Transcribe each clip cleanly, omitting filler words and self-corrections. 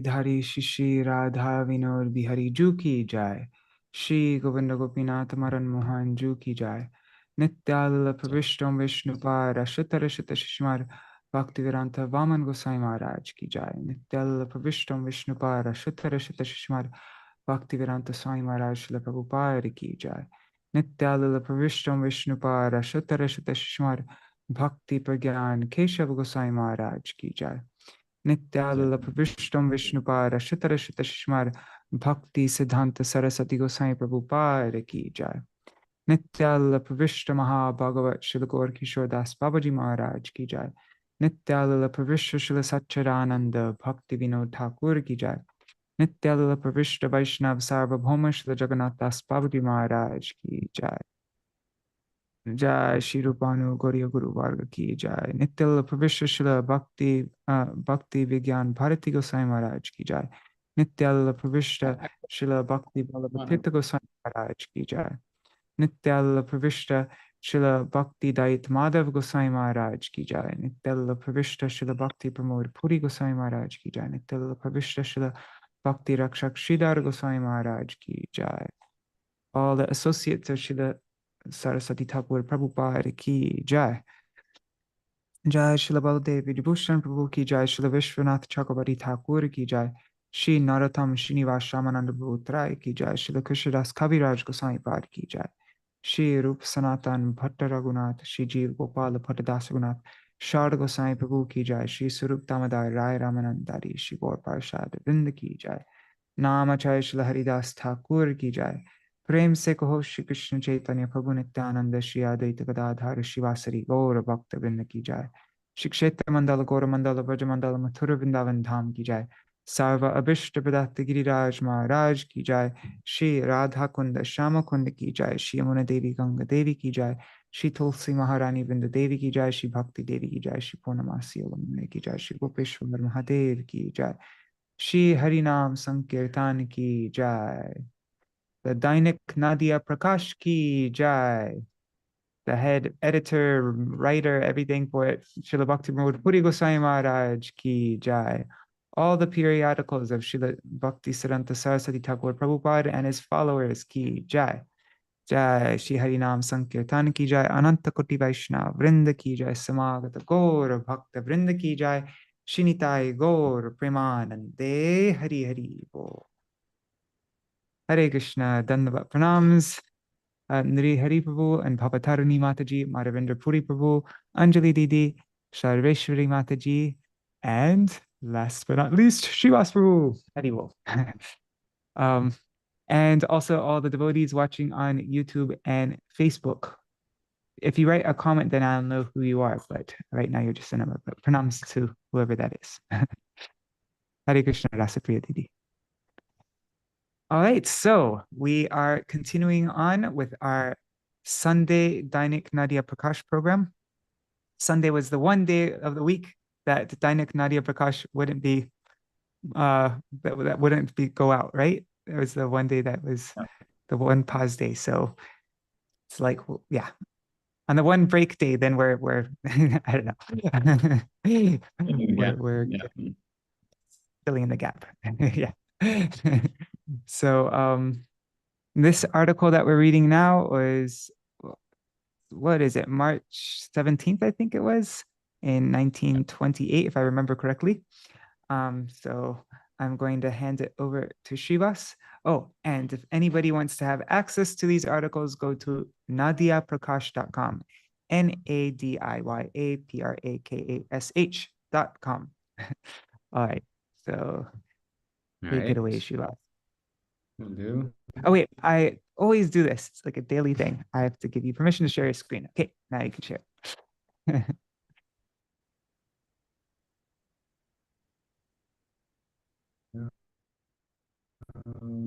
Giridhari Shishi Radha Vinod Bihari Ju Ki Jai. Shri Govinda Gopinath Maran Mohan Ju Ki Jai. Nityalala Pravishtam Vishnupara Shatarashita Shishmar Bhaktivedanta Vaman Gosai Maharaj Ki Jai. Nityalala Pravishtam Vishnupara Shatarashita Shishmar Bhaktivedanta Swami Maharaj Srila Prabhupada Ki Jai. Nityalala Pravishtam Vishnupara Shatarashita Shishmar Bhakti Pragyan Keshav Gosai Maharaj Ki Jai. Nityalala Pravishtam Vishnupara Shatarashita Shishmar Bhakti Siddhanta Saraswati Gosai Prabhupada Ki Jai. Nityalala Pravishta Maha Bhagavat Srila Gaur Kishore Das Babaji Maharaj Ki Jai. Nityalala Pravishta Srila Satchidananda Bhakti Vinod Thakur Ki Jai. Nityalala Pravishta Vaishnav Sarvabhauma Srila Jagannath Das Babaji Maharaj Ki Jai. Jai Shri Rupanu Gauriya Guru Varga Ki Jai. Nityalala Pravishta Srila Bhakti Vigyan Bharati Gosai Maharaj Ki Jai. Nityalala Pravishta Srila Bhakti Balabatirtha Gosai Maharaj Ki Jai. Nityalala Pravishta Srila Bhakti Dait Madhav Gosai Maharaj Ki Jai. Nityalala Pravishta Srila Bhakti Pramod Puri Gosai Maharaj Ki Jai. Nityalala Pravishta Srila Bhakti Rakshak Sridhar Gosai Maharaj Ki Jai. All the associates of Srila Saraswati Thakur Prabhupada Ki Jai. Jai Srila Baladev Vibhushan Prabhu Ki Jai. Srila Vishwanath Chakrabarti Thakur Ki Jai. Shri Narottam Srinivas Ramananda Bhutrai Ki Jai. Srila Krishnadas Kaviraj Gosai Pad Ki Jai. Shri Rup Sanatan Bhatta Raghunath, Shri Jeev Gopal Bhattadasa Raghunath, Sharda Gosai Prabhu Ki Jai. Shri Surup Damodar Rai Ramanandari, Shri Gaur Parshad Vrinda Ki Jai. Namachay Srila Haridas Thakur Ki Jai. Prem Se Kaho Shri Krishna Chaitanya Prabhu Nityananda Shri Adaita Gadadhara Shivasari Gaura Bhakta Vrinda Ki Jai. Shri Kshetra Mandala Gaura Mandala Vraja Mandala Mathura Vrindavan Dham Ki Jai. Sarva Abhishta Pradata Giriraj Maharaj Ki Jai. Shri Radha Kunda Shama Kunda Ki Jai. Shri Yamuna Devi Ganga Devi Ki Jai. Shri Tulsi Maharani Vrinda Devi Ki Jai. Shri Bhakti Devi Ki Jai. Shri Purnamasi Alamune Ki Jai. Shri Gopeshwar Mahadev Ki Jai. Shri Harinam Sankirtan Ki Jai. The Dainik Nadīyā Prakāśa Ki Jai. The head editor, writer, everything for it, Srila Bhakti Puri Gosai Maharaj Ki Jai. All the periodicals of Srila Bhakti Siddhanta Saraswati Thakur Prabhupada and his followers Ki Jai. Jai Shri Harinam Sankirtan Ki Jai. Ananta Koti Vaishnava Vrinda Ki Jai. Samagata Gaur Bhakta Vrinda Ki Jai. Shinitai Gaur Premanande Hari Hari Bo. Hare Krishna, Dandavat Pranams. Nri Hari Prabhu and Bhavatarani Mataji, Madhavendra Puri Prabhu, Anjali Didi, Sarveshwari Mataji, and last but not least, Śrīvāsa Prabhu. Hari Bol. And also all the devotees watching on YouTube and Facebook. If you write a comment, then I'll know who you are, but right now you're just a number. But pranams to whoever that is. Hare Krishna, Rasapriya Didi. All right, so we are continuing on with our Sunday Dainika Nadīyā Prakāśa program. Sunday was the one day of the week that Dainika Nadīyā Prakāśa wouldn't be that wouldn't be go out, right? It was the one day that was the one pause day. So it's like, yeah, on the one break day, then we're I don't know. we're filling in the gap. Yeah. So this article that we're reading now was, what is it, March 17th, I think it was, in 1928, if I remember correctly. So I'm going to hand it over to Śrīvāsa. Oh, and if anybody wants to have access to these articles, go to nadiyaprakāsh.com, NADIYAPRAKASH.com. All right, so take it away, Śrīvāsa. Will do. Oh, wait, I always do this. It's like a daily thing. I have to give you permission to share your screen. Okay, now you can share.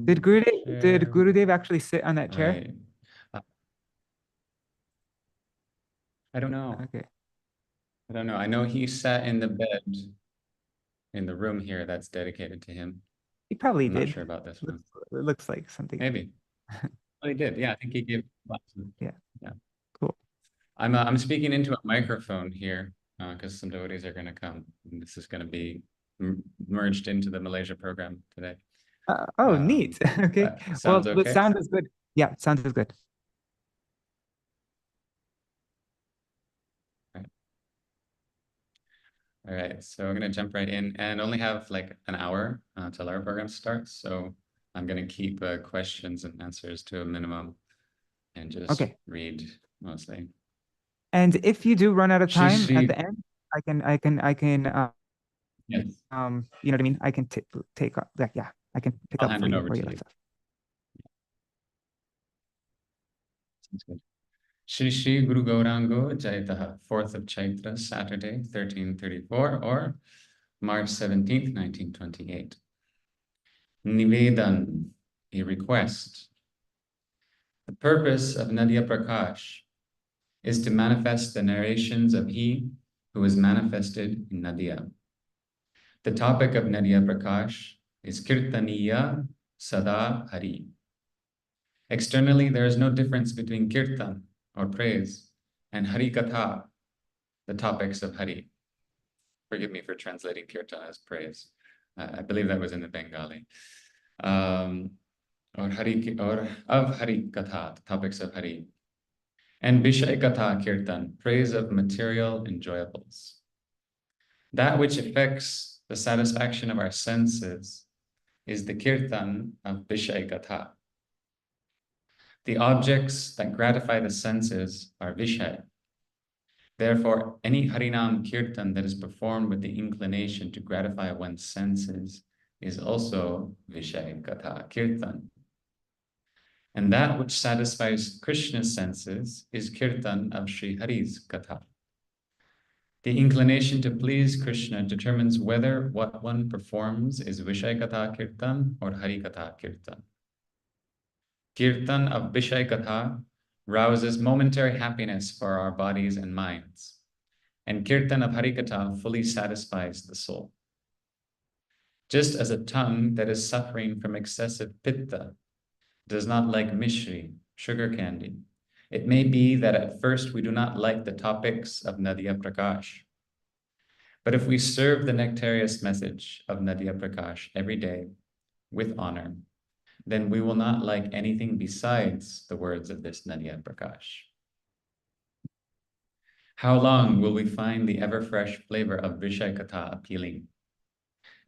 Did Gurudev actually sit on that chair? I don't know. Okay. I don't know. I know he sat in the bed in the room here that's dedicated to him. He probably I'm did. Not sure about this one. It looks like something. Maybe. Well, he did. Yeah, I think he gave classes. Yeah. Yeah. Cool. I'm speaking into a microphone here because some devotees are going to come. And this is going to be merged into the Malaysia program today. Neat. Okay. Well, Sounds the okay? sound is good. Yeah, sound is good. All right, so we're gonna jump right in and only have like an hour till our program starts. So I'm gonna keep questions and answers to a minimum and just read mostly. And if you do run out of Shri time at Shri, the end, I can yes, you know what I mean? I can take like, yeah, I can pick I'll up hand for it you over where to you you. left off. Sounds good. Shri Shri Guru Gaurango Jaitaha, 4th of Chaitra, Saturday, 1334, or March 17th, 1928. Nivedan, a request. The purpose of Nadīyā Prakāśa is to manifest the narrations of He who is manifested in Nadīyā. The topic of Nadīyā Prakāśa is Kirtaniya Sada Hari. Externally, there is no difference between Kirtan, or praise, and Hari Kathā, the topics of Hari. Forgive me for translating Kirtan as praise. I believe that was in the Bengali. Or of Hari Kathā, the topics of Hari. And Vishay Katha Kirtan, praise of material enjoyables. That which affects the satisfaction of our senses is the Kirtan of Vishay Katha. The objects that gratify the senses are Vishay. Therefore, any Harinam Kirtan that is performed with the inclination to gratify one's senses is also Vishay Katha Kirtan. And that which satisfies Krishna's senses is Kirtan of Sri Hari's Katha. The inclination to please Krishna determines whether what one performs is Vishay Katha Kirtan or Hari Katha Kirtan. Kirtan of Vishay Katha rouses momentary happiness for our bodies and minds, and Kirtan of Hari Katha fully satisfies the soul. Just as a tongue that is suffering from excessive pitta does not like mishri, sugar candy, it may be that at first we do not like the topics of Nadīyā Prakāśa. But if we serve the nectarious message of Nadīyā Prakāśa every day with honor, then we will not like anything besides the words of this Nadīyā Prakāśa. How long will we find the ever-fresh flavor of Vishay Katha appealing?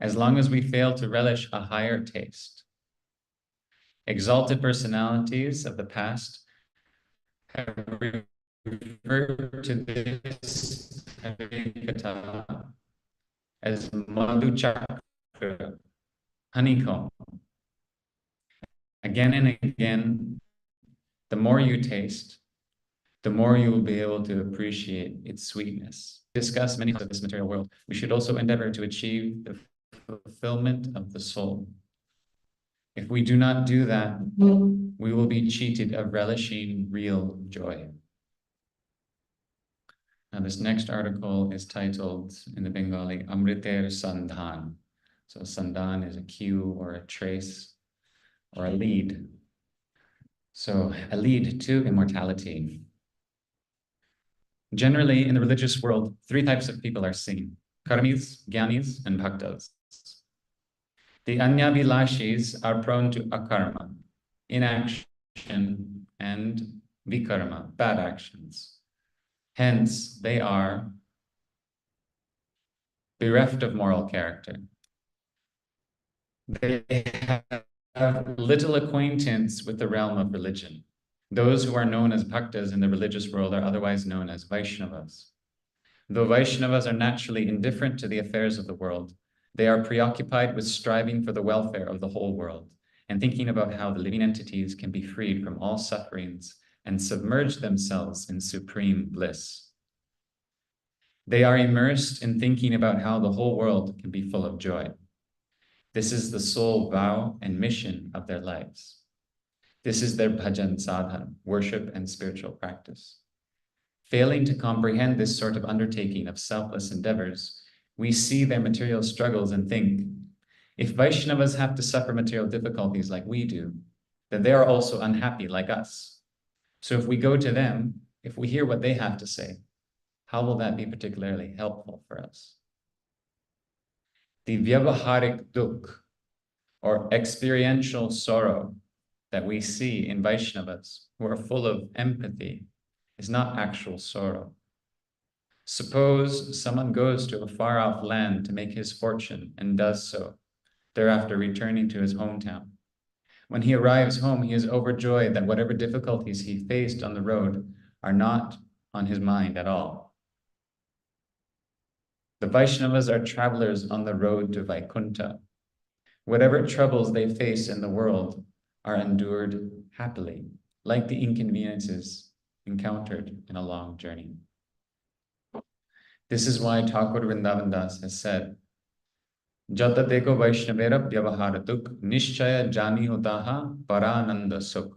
As long as we fail to relish a higher taste. Exalted personalities of the past have referred to this Katha as Madhu Chakra, honeycomb. Again and again, the more you taste, the more you will be able to appreciate its sweetness. Discuss many of this material world. We should also endeavor to achieve the fulfillment of the soul. If we do not do that, we will be cheated of relishing real joy. Now, this next article is titled in the Bengali, Amriter Sandhan. So Sandhan is a cue or a trace or a lead. So a lead to immortality. Generally, in the religious world, 3 types of people are seen: karmis, jnanis, and bhaktas. The anyabhilashis are prone to akarma, inaction, and vikarma, bad actions. Hence, they are bereft of moral character. They have little acquaintance with the realm of religion. Those who are known as bhaktas in the religious world are otherwise known as Vaishnavas. Though Vaishnavas are naturally indifferent to the affairs of the world, they are preoccupied with striving for the welfare of the whole world and thinking about how the living entities can be freed from all sufferings and submerge themselves in supreme bliss. They are immersed in thinking about how the whole world can be full of joy. This is the sole vow and mission of their lives. This is their bhajan sadhan, worship and spiritual practice. Failing to comprehend this sort of undertaking of selfless endeavors, we see their material struggles and think, if Vaishnavas have to suffer material difficulties like we do, then they are also unhappy like us. So if we go to them, if we hear what they have to say, how will that be particularly helpful for us? The vyavaharik dukh, or experiential sorrow that we see in Vaishnavas who are full of empathy, is not actual sorrow. Suppose someone goes to a far-off land to make his fortune and does so, thereafter returning to his hometown. When he arrives home, he is overjoyed that whatever difficulties he faced on the road are not on his mind at all. The Vaishnavas are travelers on the road to Vaikuntha. Whatever troubles they face in the world are endured happily, like the inconveniences encountered in a long journey. This is why Thakur Vrindavan Das has said, Jata deko Vaishnavera vyavaharatuk nishchaya jani hotaha parananda sukh.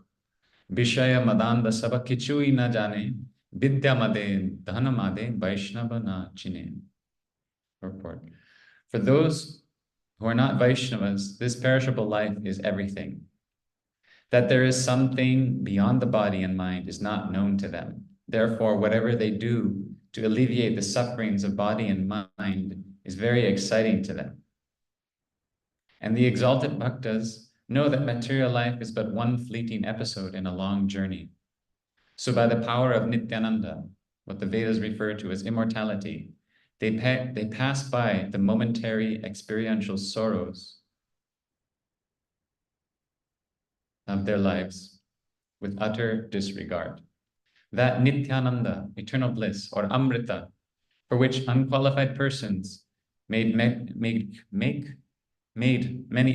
Vishaya madanda saba kichui na jane vidya made dhana made Vaishnava na chine. Report. For those who are not Vaishnavas, this perishable life is everything. That there is something beyond the body and mind is not known to them. Therefore, whatever they do to alleviate the sufferings of body and mind is very exciting to them. And the exalted bhaktas know that material life is but one fleeting episode in a long journey. So by the power of Nityananda, what the Vedas refer to as immortality, they pass by the momentary experiential sorrows of their lives with utter disregard. That Nityananda, eternal bliss, or Amrita, for which unqualified persons made many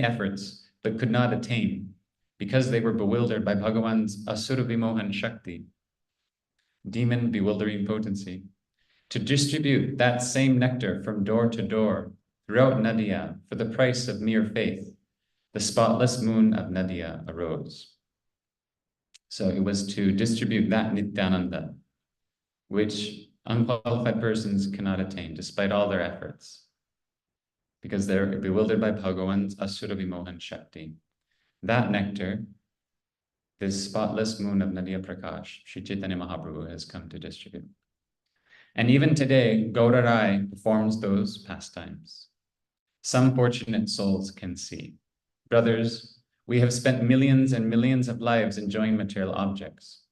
efforts but could not attain because they were bewildered by Bhagavan's Asura Vimohan Shakti, demon bewildering potency. To distribute that same nectar from door to door throughout Nadīyā for the price of mere faith, the spotless moon of Nadīyā arose. So it was to distribute that Nityananda, which unqualified persons cannot attain despite all their efforts, because they're bewildered by Bhagavan's Asura Vimohan Shakti. That nectar, this spotless moon of Nadīyā Prakāśa, Sri Chaitanya Mahaprabhu has come to distribute. And even today, Gaura Rai performs those pastimes. Some fortunate souls can see. Brothers, we have spent millions and millions of lives enjoying material objects.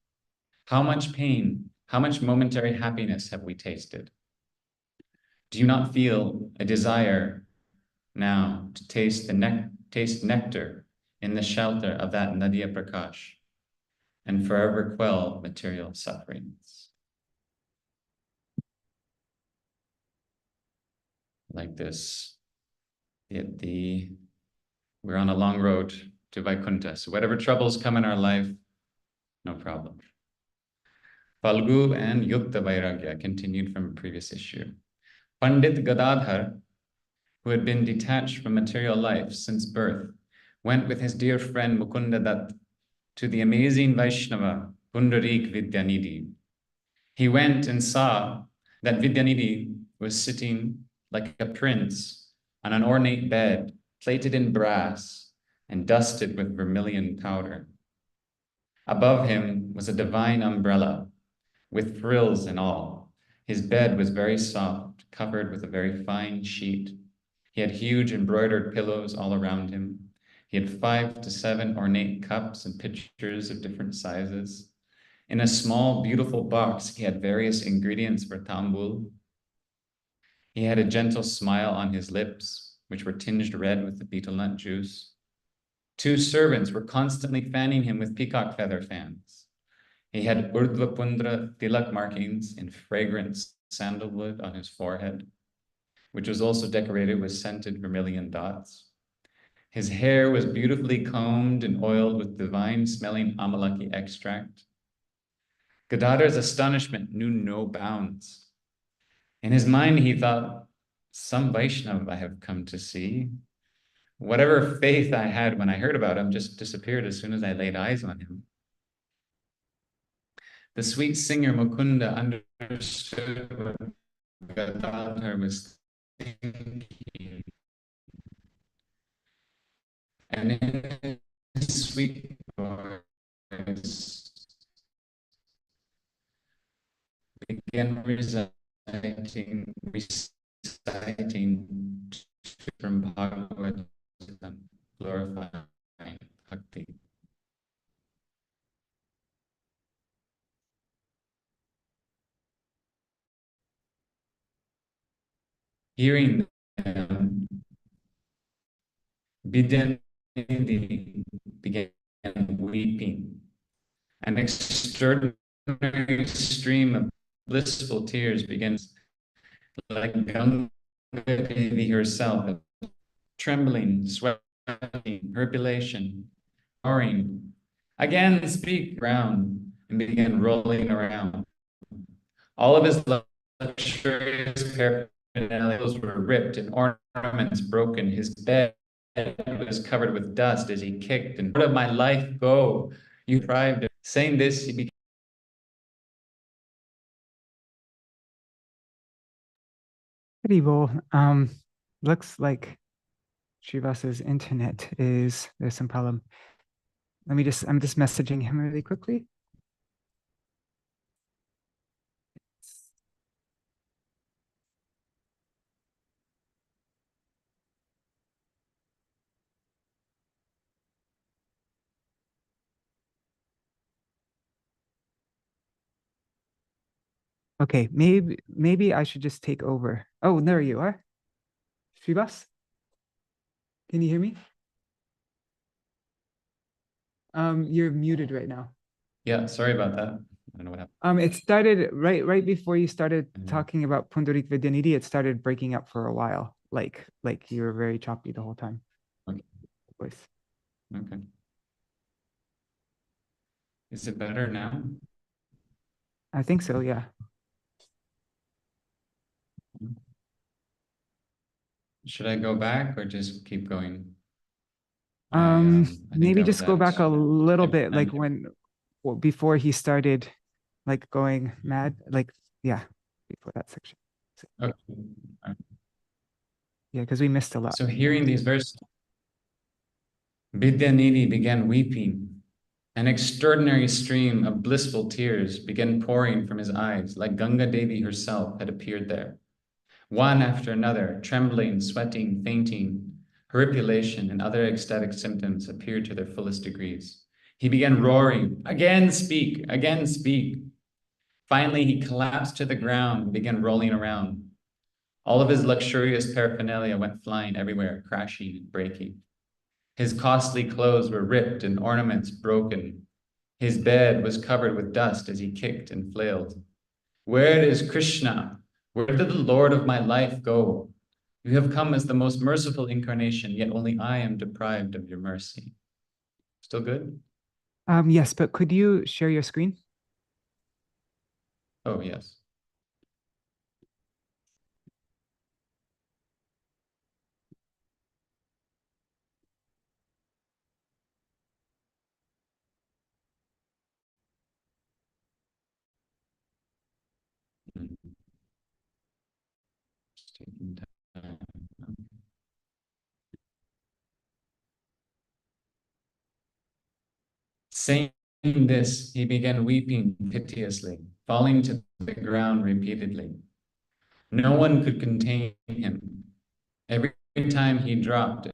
How much pain, how much momentary happiness have we tasted? Do you not feel a desire now to taste nectar in the shelter of that Nadīyā Prakāśa and forever quell material sufferings? Like this, we're on a long road to Vaikuntha. So whatever troubles come in our life, no problem. Phalgu and Yukta Vairāgya continued from a previous issue. Pandit Gadadhar, who had been detached from material life since birth, went with his dear friend Mukunda Dutt to the amazing Vaishnava Pundarik Vidyanidhi. He went and saw that Vidyanidhi was sitting like a prince on an ornate bed, plated in brass and dusted with vermilion powder. Above him was a divine umbrella with frills and all. His bed was very soft, covered with a very fine sheet. He had huge embroidered pillows all around him. He had 5 to 7 ornate cups and pitchers of different sizes. In a small, beautiful box, he had various ingredients for tambul. He had a gentle smile on his lips, which were tinged red with the betel nut juice. 2 servants were constantly fanning him with peacock feather fans. He had urdhva pundra tilak markings in fragrant sandalwood on his forehead, which was also decorated with scented vermilion dots. His hair was beautifully combed and oiled with divine-smelling amalaki extract. Gadadhar's astonishment knew no bounds. In his mind, he thought, some Vaishnava I have come to see. Whatever faith I had when I heard about him just disappeared as soon as I laid eyes on him. The sweet singer Mukunda understood what Gadadhar was thinking. And in his sweet voice began reciting glorifying bhakti. Hearing them, Vidyanidhi began weeping. An extraordinary stream of blissful tears begins, like Ganga Devi herself, trembling, sweating, perspiration, roaring. Again speak ground and began rolling around. All of his luxurious paraphernalia were ripped and ornaments broken. His bed was covered with dust as he kicked, and "Where did my life go? You deprived of." Saying this, he became Evil. Looks like Śrīvāsa's internet there's some problem. I'm just messaging him really quickly. Okay, maybe I should just take over. Oh, there you are. Śrīvāsa, can you hear me? You're muted right now. Yeah, sorry about that. I don't know what happened. It started right before you started talking about Pundarik Vidyanidhi. It started breaking up for a while, like you were very choppy the whole time. Okay. Voice. Okay. Is it better now? I think so, yeah. Should I go back or just keep going? Maybe just go back a little bit, like before he started like going mad, like, yeah, before that section. Okay. Yeah, because we missed a lot. So hearing these verses, Vidyanidhi began weeping. An extraordinary stream of blissful tears began pouring from his eyes, like Ganga Devi herself had appeared there. One after another, trembling, sweating, fainting, horripilation, and other ecstatic symptoms appeared to their fullest degrees. He began roaring, "Again speak, again speak." Finally, he collapsed to the ground and began rolling around. All of his luxurious paraphernalia went flying everywhere, crashing and breaking. His costly clothes were ripped and ornaments broken. His bed was covered with dust as he kicked and flailed. "Where is Krishna? Where did the Lord of my life go? You have come as the most merciful incarnation, yet only I am deprived of your mercy." Still good? Yes, but could you share your screen? Oh, yes. Just taking time. Okay. Saying this, he began weeping piteously, falling to the ground repeatedly. No one could contain him. Every time he dropped, it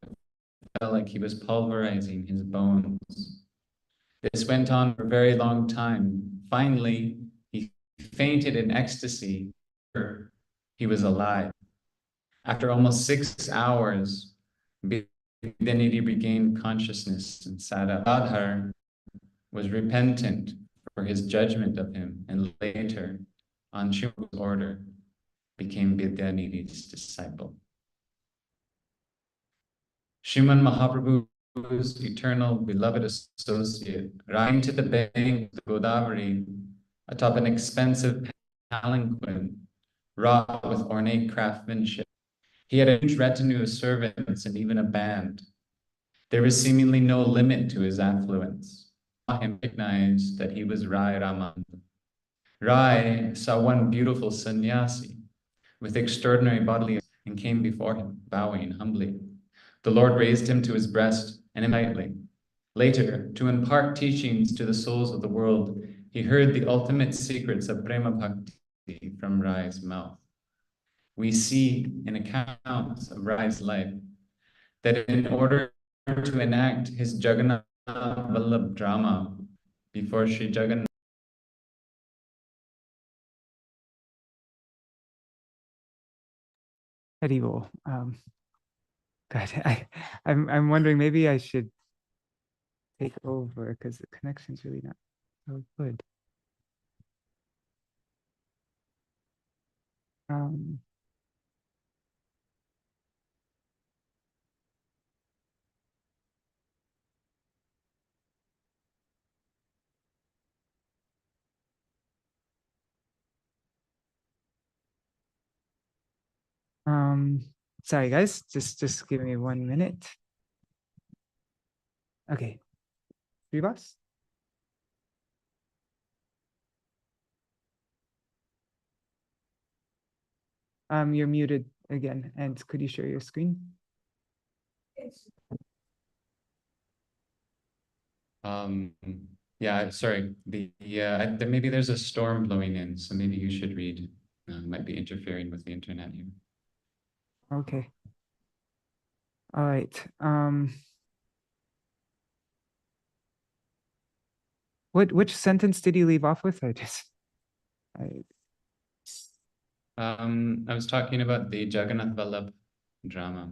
felt like he was pulverizing his bones. This went on for a very long time. Finally, he fainted in ecstasy. He was alive. After almost 6 hours, Vidyanidhi regained consciousness and sat up. Ācāra was repentant for his judgment of him, and later, on Shiva's order, became Vidyanidhi's disciple. Sriman Mahaprabhu's eternal beloved associate, riding to the bank of the Godavari atop an expensive palanquin wrought with ornate craftsmanship. He had a huge retinue of servants and even a band. There was seemingly no limit to his affluence. Him recognized that he was Rai Raman. Rai saw one beautiful sannyasi with extraordinary bodily and came before him, bowing humbly. The Lord raised him to his breast and immediately. Later, to impart teachings to the souls of the world, he heard the ultimate secrets of Prema Bhakti from Rai's mouth. We see in accounts of Rai's life that in order to enact his Jagannath Vallabh drama before Sri Jagannath. Haribol. God, I'm wondering maybe I should take over because the connection's really not so good. Sorry guys, just give me 1 minute. Okay, Śrīvāsa. You're muted again, and could you share your screen? Yeah, sorry. Maybe there's a storm blowing in, so maybe you should read. Might be interfering with the internet here. Okay. All right. Which sentence did you leave off with? I was talking about the Jagannath Vallabh drama.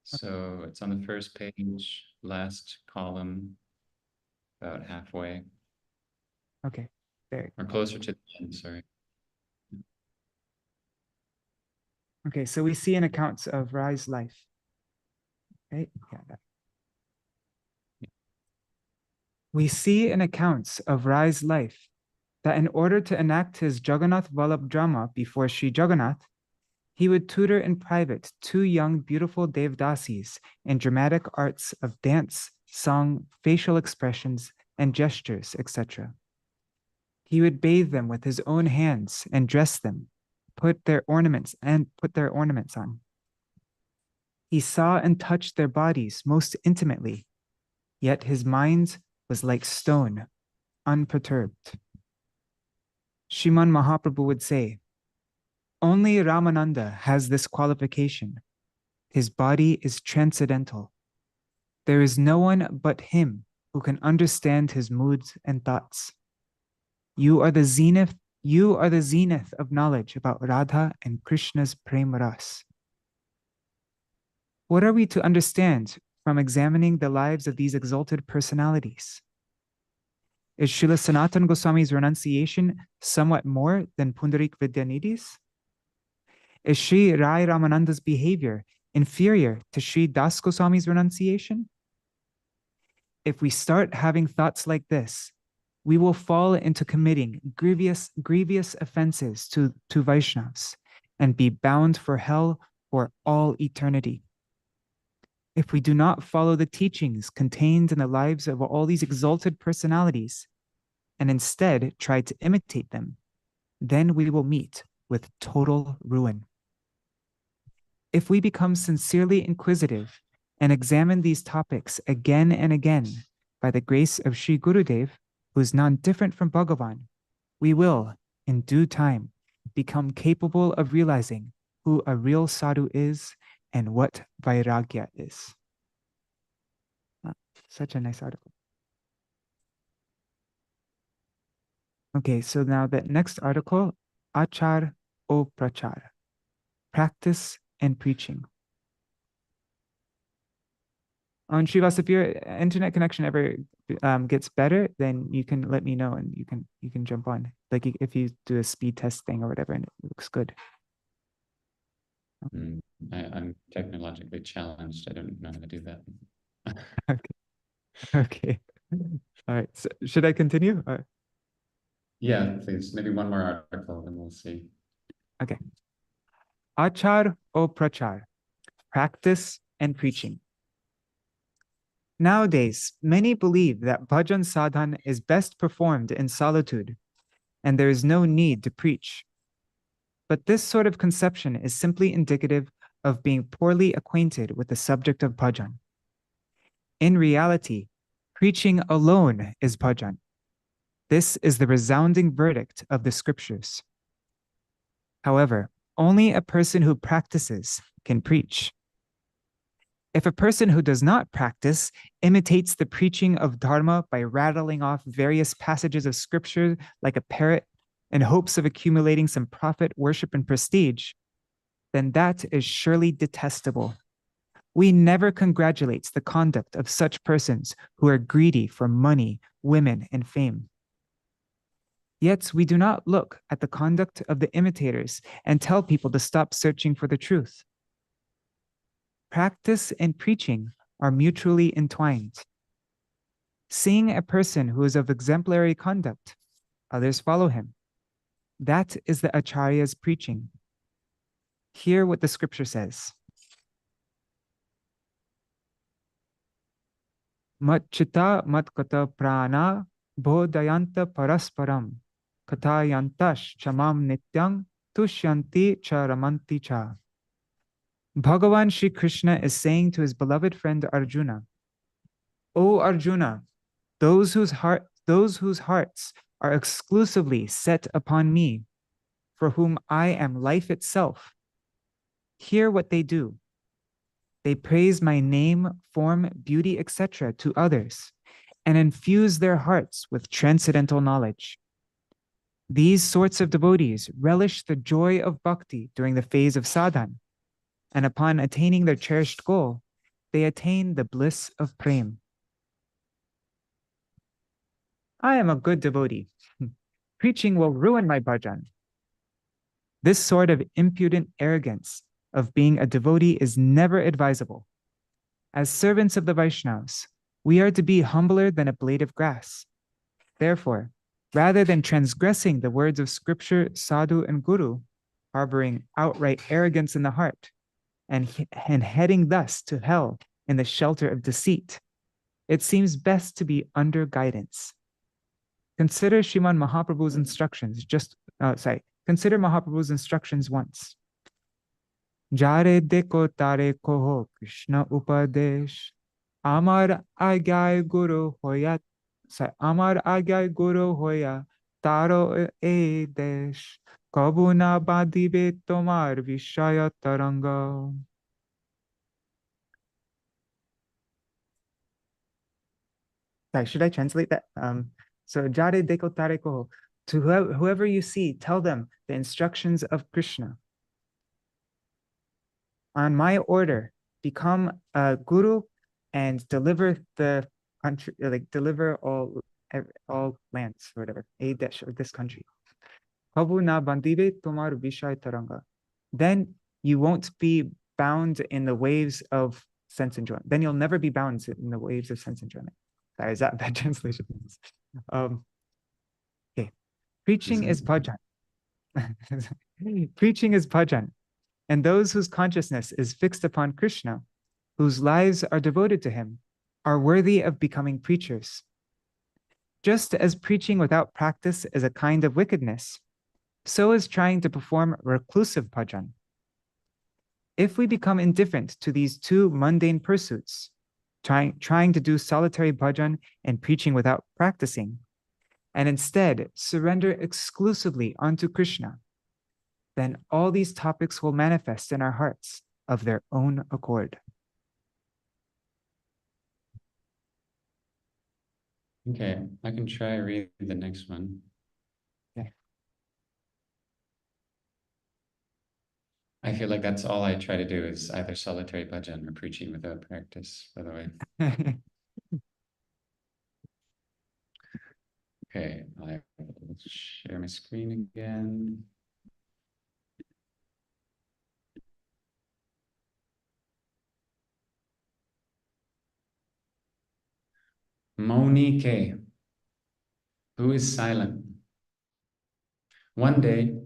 So it's on the first page, last column, about halfway. Okay, there. Or closer to the end, sorry. Okay, so we see in accounts of Rai's life. Right? Yeah, that. We see in accounts of Rai's life that in order to enact his Jagannath Vallabh drama before Sri Jagannath, he would tutor in private 2 young, beautiful Devdasis in dramatic arts of dance, song, facial expressions, and gestures, etc. He would bathe them with his own hands and dress them, put their ornaments on. He saw and touched their bodies most intimately, yet his mind was like stone, unperturbed. Sriman Mahaprabhu would say, only Ramananda has this qualification. His body is transcendental. There is no one but him who can understand his moods and thoughts. You are the zenith of knowledge about Radha and Krishna's prema ras. What are we to understand from examining the lives of these exalted personalities? Is Srila Sanatana Goswami's renunciation somewhat more than Pundarik Vidyanidhi's? Is Sri Rai Ramananda's behavior inferior to Sri Das Goswami's renunciation? If we start having thoughts like this, we will fall into committing grievous offenses to Vaishnavas and be bound for hell for all eternity. If we do not follow the teachings contained in the lives of all these exalted personalities and instead try to imitate them, then we will meet with total ruin. If we become sincerely inquisitive and examine these topics again and again by the grace of Sri Gurudev, who is none different from Bhagavan, we will, in due time, become capable of realizing who a real sadhu is and what Vairāgya is. Such a nice article. Okay, so now the next article, Ācāra o Pracāra, practice and preaching. On Śrīvāsa, if your internet connection ever gets better, then you can let me know and you can jump on. Like if you do a speed test thing or whatever and it looks good. I'm technologically challenged. I don't know how to do that. Okay. Okay. All right. So should I continue? Yeah, please. Maybe one more article and we'll see. Okay. Ācāra o Pracāra, practice and preaching. Nowadays, many believe that bhajan sadhana is best performed in solitude, and there is no need to preach. But this sort of conception is simply indicative of being poorly acquainted with the subject of bhajan. In reality, preaching alone is bhajan. This is the resounding verdict of the scriptures. However, only a person who practices can preach. If a person who does not practice imitates the preaching of Dharma by rattling off various passages of scripture like a parrot in hopes of accumulating some profit, worship, and prestige, then that is surely detestable. We never congratulate the conduct of such persons who are greedy for money, women, and fame. Yet we do not look at the conduct of the imitators and tell people to stop searching for the truth. Practice and preaching are mutually entwined. Seeing a person who is of exemplary conduct, others follow him. That is the Acharya's preaching. Hear what the scripture says. Mat chitta mat kata prana bodhayanta parasparam kathayantash chamam nityang tushyanti cha ramanti cha. Bhagavan Shri Krishna is saying to his beloved friend Arjuna, O Arjuna, those whose hearts are exclusively set upon me, for whom I am life itself, hear what they do. They praise my name, form, beauty, etc. to others, and infuse their hearts with transcendental knowledge. These sorts of devotees relish the joy of bhakti during the phase of sadhana, and upon attaining their cherished goal, they attain the bliss of prema. I am a good devotee. Preaching will ruin my bhajan. This sort of impudent arrogance of being a devotee is never advisable. As servants of the Vaishnavas, we are to be humbler than a blade of grass. Therefore, rather than transgressing the words of scripture, sadhu, and guru, harboring outright arrogance in the heart, and heading thus to hell in the shelter of deceit, it seems best to be under guidance. Consider Sriman Mahaprabhu's instructions consider Mahaprabhu's instructions once. Jare deko tare koho Krishna upadesh, Amar agyay guru hoya, Amar agyay guru hoya, Taro e desh, Kabu na badibe tomar vishaya taranga. Should I translate that? So jare deko tare koho, to whoever you see, tell them the instructions of Krishna. On my order, become a guru and deliver the country, deliver all lands or whatever, a desh of this country. Kabu na bandive tomar vishay taranga. Then you won't be bound in the waves of sense enjoyment. Then you'll never be bound in the waves of sense enjoyment. Sorry, is that a bad translation? Okay. Preaching is bhajan. Preaching is bhajan. And those whose consciousness is fixed upon Krishna, whose lives are devoted to him, are worthy of becoming preachers. Just as preaching without practice is a kind of wickedness, so is trying to perform reclusive bhajan. If we become indifferent to these two mundane pursuits, trying to do solitary bhajan and preaching without practicing, and instead surrender exclusively unto Krishna, then all these topics will manifest in our hearts of their own accord. Okay, I can try read the next one. Okay. I feel like that's all I try to do is either solitary bhajan or preaching without practice, by the way. Okay, I will share my screen again. Maunī Ke, who is silent? One day,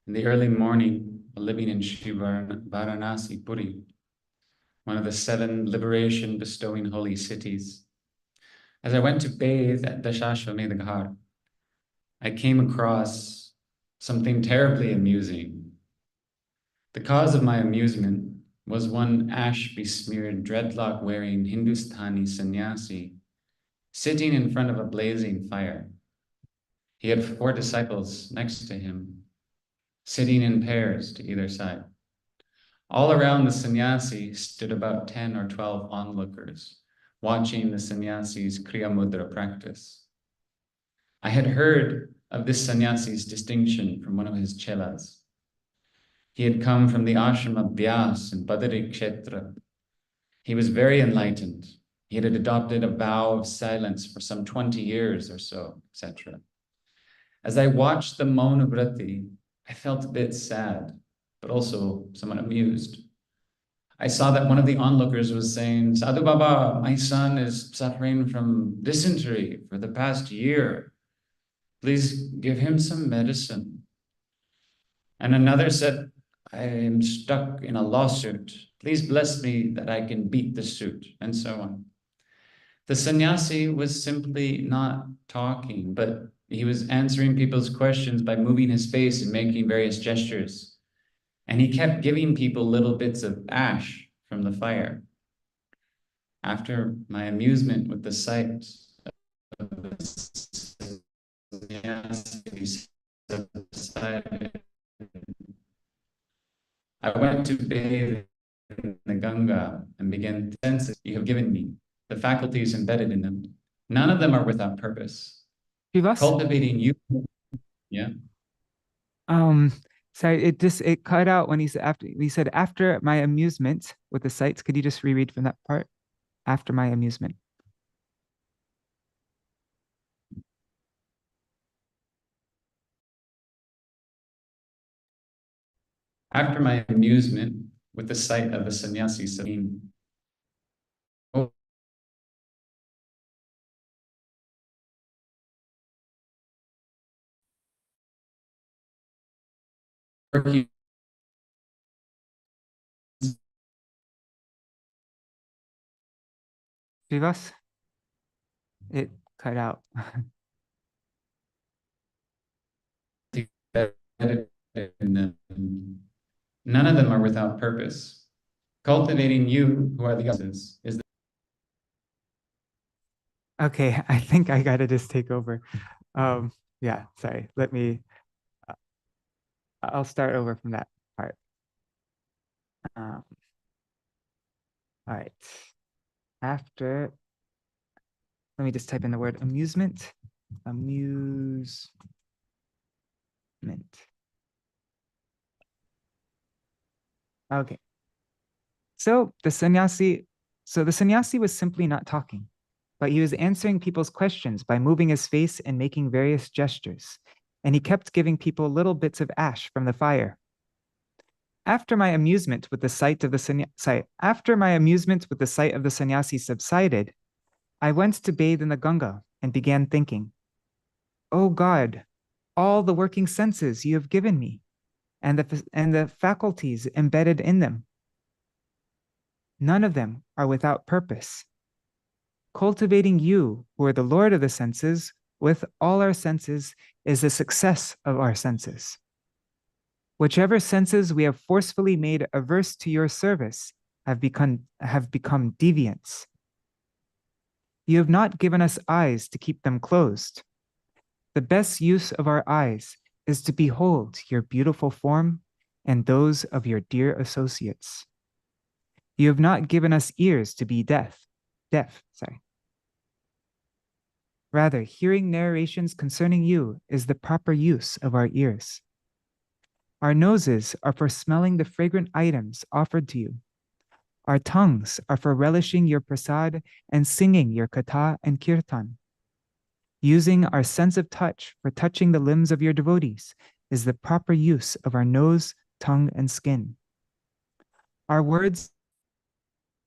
in the early morning, living in Varanasi, Puri, one of the 7 liberation-bestowing holy cities, as I went to bathe at Dashashwamedha Ghar, I came across something terribly amusing. The cause of my amusement was one ash-besmeared, dreadlock-wearing Hindustani sannyasi sitting in front of a blazing fire. He had 4 disciples next to him, sitting in pairs to either side. All around the sannyasi stood about 10 or 12 onlookers, watching the sannyasi's Kriya Mudra practice. I had heard of this sannyasi's distinction from one of his chelas. He had come from the ashram of Vyas in Badari Caitra. He was very enlightened. He had adopted a vow of silence for some 20 years or so, etc. As I watched the Maunā Vrati, I felt a bit sad, but also somewhat amused. I saw that one of the onlookers was saying, "Sadhu Baba, my son is suffering from dysentery for the past year. Please give him some medicine." And another said, "I am stuck in a lawsuit. Please bless me that I can beat the suit," and so on. The sannyasi was simply not talking, but he was answering people's questions by moving his face and making various gestures. And he kept giving people little bits of ash from the fire. After my amusement with the sight of the sannyasi subsided, I went to bathe in the Ganga and began the senses you have given me, the faculties embedded in them. None of them are without purpose. Śrīvāsa? Cultivating you, yeah. Sorry, it cut out when he said after my amusement with the sights. Could you just reread from that part? After my amusement. After my amusement with the sight of the sannyasi working Śrīvāsa? It cut out. None of them are without purpose. Cultivating you, who are the others, is the Okay, I think I gotta just take over. Yeah, sorry. Let me. I'll start over from that part. All right. After, let me just type in the word amusement. Amusement. Okay. So the sannyasi was simply not talking, but he was answering people's questions by moving his face and making various gestures. And he kept giving people little bits of ash from the fire. After my amusement with the sight of the sannyasi subsided, I went to bathe in the Ganga and began thinking, "Oh God, all the working senses you have given me, and the faculties embedded in them, none of them are without purpose. Cultivating you, who are the Lord of the senses, with all our senses is the success of our senses. Whichever senses we have forcefully made averse to your service have become deviants. You have not given us eyes to keep them closed. The best use of our eyes is to behold your beautiful form and those of your dear associates. You have not given us ears to be deaf. Rather, hearing narrations concerning you is the proper use of our ears. Our noses are for smelling the fragrant items offered to you. Our tongues are for relishing your prasad and singing your Kathā and kirtan. Using our sense of touch for touching the limbs of your devotees is the proper use of our nose, tongue, and skin. Our words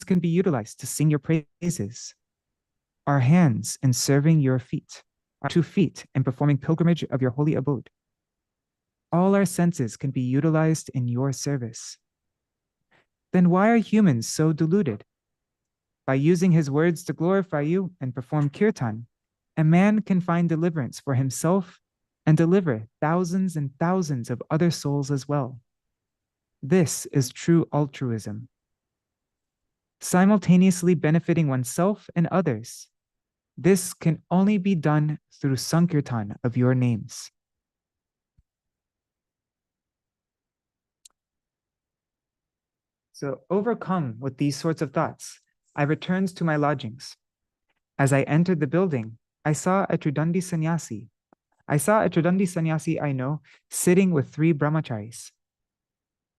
can be utilized to sing your praises. Our hands in serving your feet, our 2 feet in performing pilgrimage of your holy abode. All our senses can be utilized in your service. Then why are humans so deluded? By using his words to glorify you and perform kirtan, a man can find deliverance for himself and deliver thousands and thousands of other souls as well. This is true altruism. Simultaneously benefiting oneself and others. This can only be done through sankirtan of your names. So overcome with these sorts of thoughts, I returned to my lodgings. As I entered the building, I saw a Tridandi sannyasi. I know sitting with 3 brahmacharis.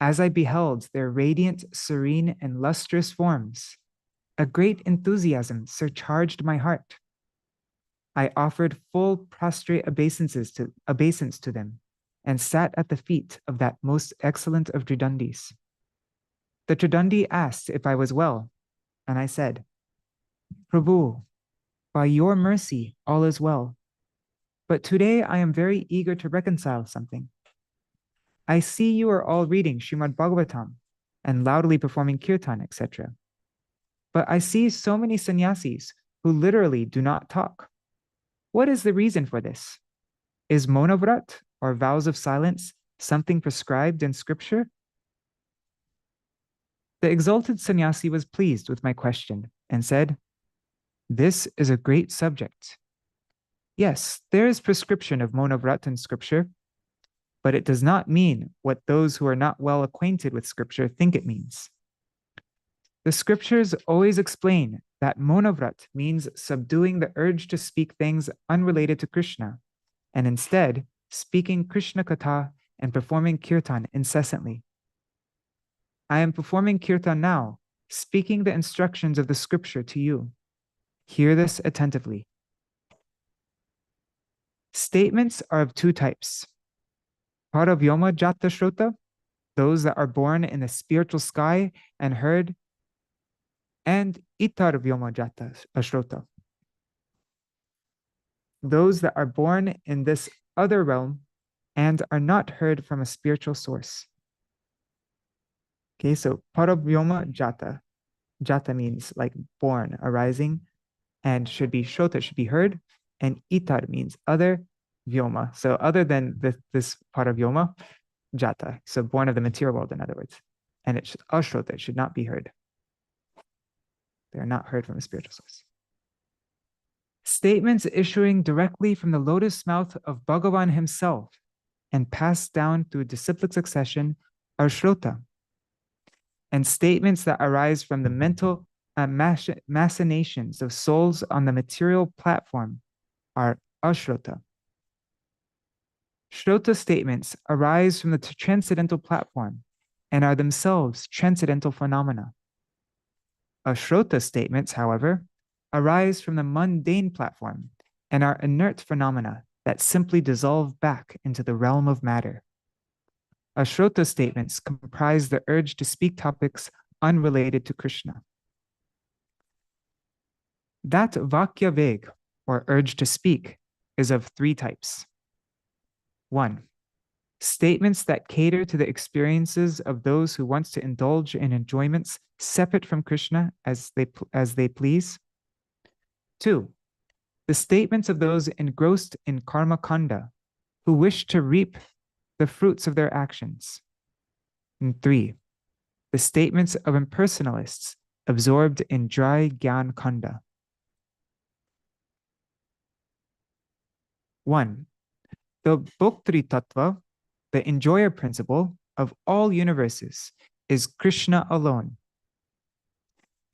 As I beheld their radiant, serene, and lustrous forms, a great enthusiasm surcharged my heart. I offered full prostrate obeisance to them and sat at the feet of that most excellent of Tridandis. The Tridandi asked if I was well, and I said, Prabhu, by your mercy, all is well. But today I am very eager to reconcile something. I see you are all reading Srimad Bhagavatam and loudly performing kirtan, etc. But I see so many sannyasis who literally do not talk. What is the reason for this? Is monavrat, or vows of silence, something prescribed in scripture? The exalted sannyasi was pleased with my question and said, this is a great subject. Yes, there is prescription of monavrat in scripture, but it does not mean what those who are not well acquainted with scripture think it means. The scriptures always explain that monavrat means subduing the urge to speak things unrelated to Krishna, and instead speaking Krishna Kathā and performing kirtan incessantly. I am performing kirtan now, speaking the instructions of the scripture to you. Hear this attentively. Statements are of 2 types. Paravyoma jata shrota, those that are born in the spiritual sky and heard, and itarvyoma jata ashrota, those that are born in this other realm and are not heard from a spiritual source. Okay, so paravyoma jata. Jata means like born, arising, and should be shrota, should be heard, and itar means other, vyoma, so other than this paravyoma, jata, so born of the material world, in other words, and it's ashrota, it should not be heard. They are not heard from a spiritual source. Statements issuing directly from the lotus mouth of Bhagavan himself and passed down through disciplic succession are shrota. And statements that arise from the mental machinations of souls on the material platform are ashrota. Shrota statements arise from the transcendental platform and are themselves transcendental phenomena. Ashrota statements, however, arise from the mundane platform and are inert phenomena that simply dissolve back into the realm of matter. Ashrota statements comprise the urge to speak topics unrelated to Krishna. That vakya veg, or urge to speak, is of 3 types. 1. Statements that cater to the experiences of those who want to indulge in enjoyments separate from Krishna as they please. 2. The statements of those engrossed in karma kanda who wish to reap the fruits of their actions. And 3. The statements of impersonalists absorbed in dry gyan kanda. 1. The Bhoktri Tattva, the enjoyer principle of all universes, is Krishna alone.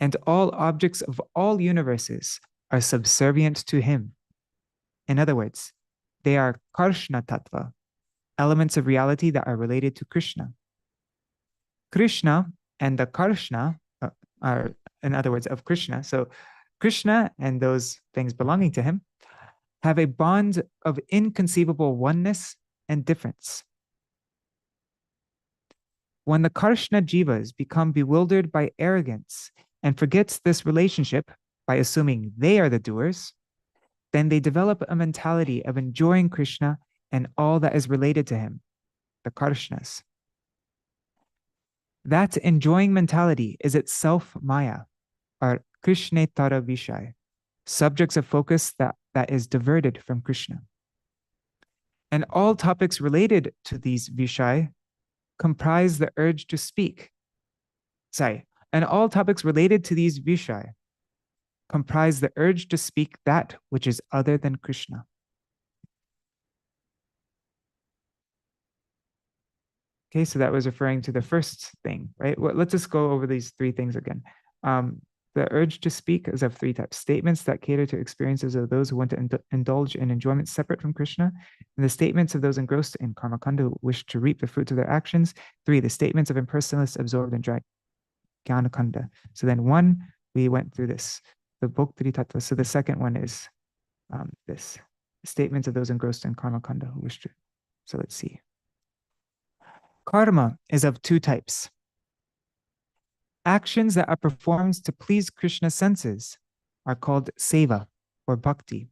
And all objects of all universes are subservient to him. In other words, they are Karshna Tattva, elements of reality that are related to Krishna. Krishna and the Karshna are, in other words, of Krishna. So Krishna and those things belonging to him have a bond of inconceivable oneness and difference. When the Karshna jivas become bewildered by arrogance and forgets this relationship by assuming they are the doers, then they develop a mentality of enjoying Krishna and all that is related to him, the Karshnas. That enjoying mentality is itself Maya, or Krishnetara Vishaya, subjects of focus that is diverted from Krishna. And all topics related to these Vishaya comprise the urge to speak. And all topics related to these Vishaya comprise the urge to speak that which is other than Krishna. Okay, so that was referring to the first thing, right? Well, let's just go over these three things again. The urge to speak is of three types: statements that cater to experiences of those who want to indulge in enjoyment separate from Krishna, and the statements of those engrossed in karma kanda who wish to reap the fruits of their actions. Three, the statements of impersonalists absorbed in dry jnana kanda. So then one, we went through this, the bhoktri tattva. So the second one is this, statements of those engrossed in karma kanda who wish to. So let's see. Karma is of two types: actions that are performed to please Krishna's senses are called seva or bhakti.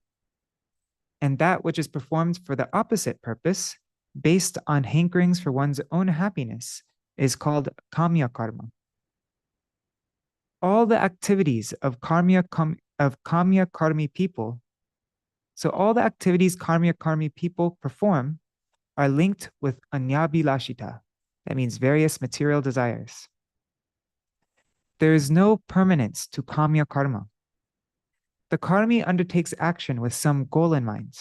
And that which is performed for the opposite purpose, based on hankerings for one's own happiness, is called kamya karma. All the activities of kamya karmi people, so all the activities kamya karmi people perform are linked with anyabhilashita. That means various material desires. There is no permanence to kamya karma. The karmi undertakes action with some goal in mind.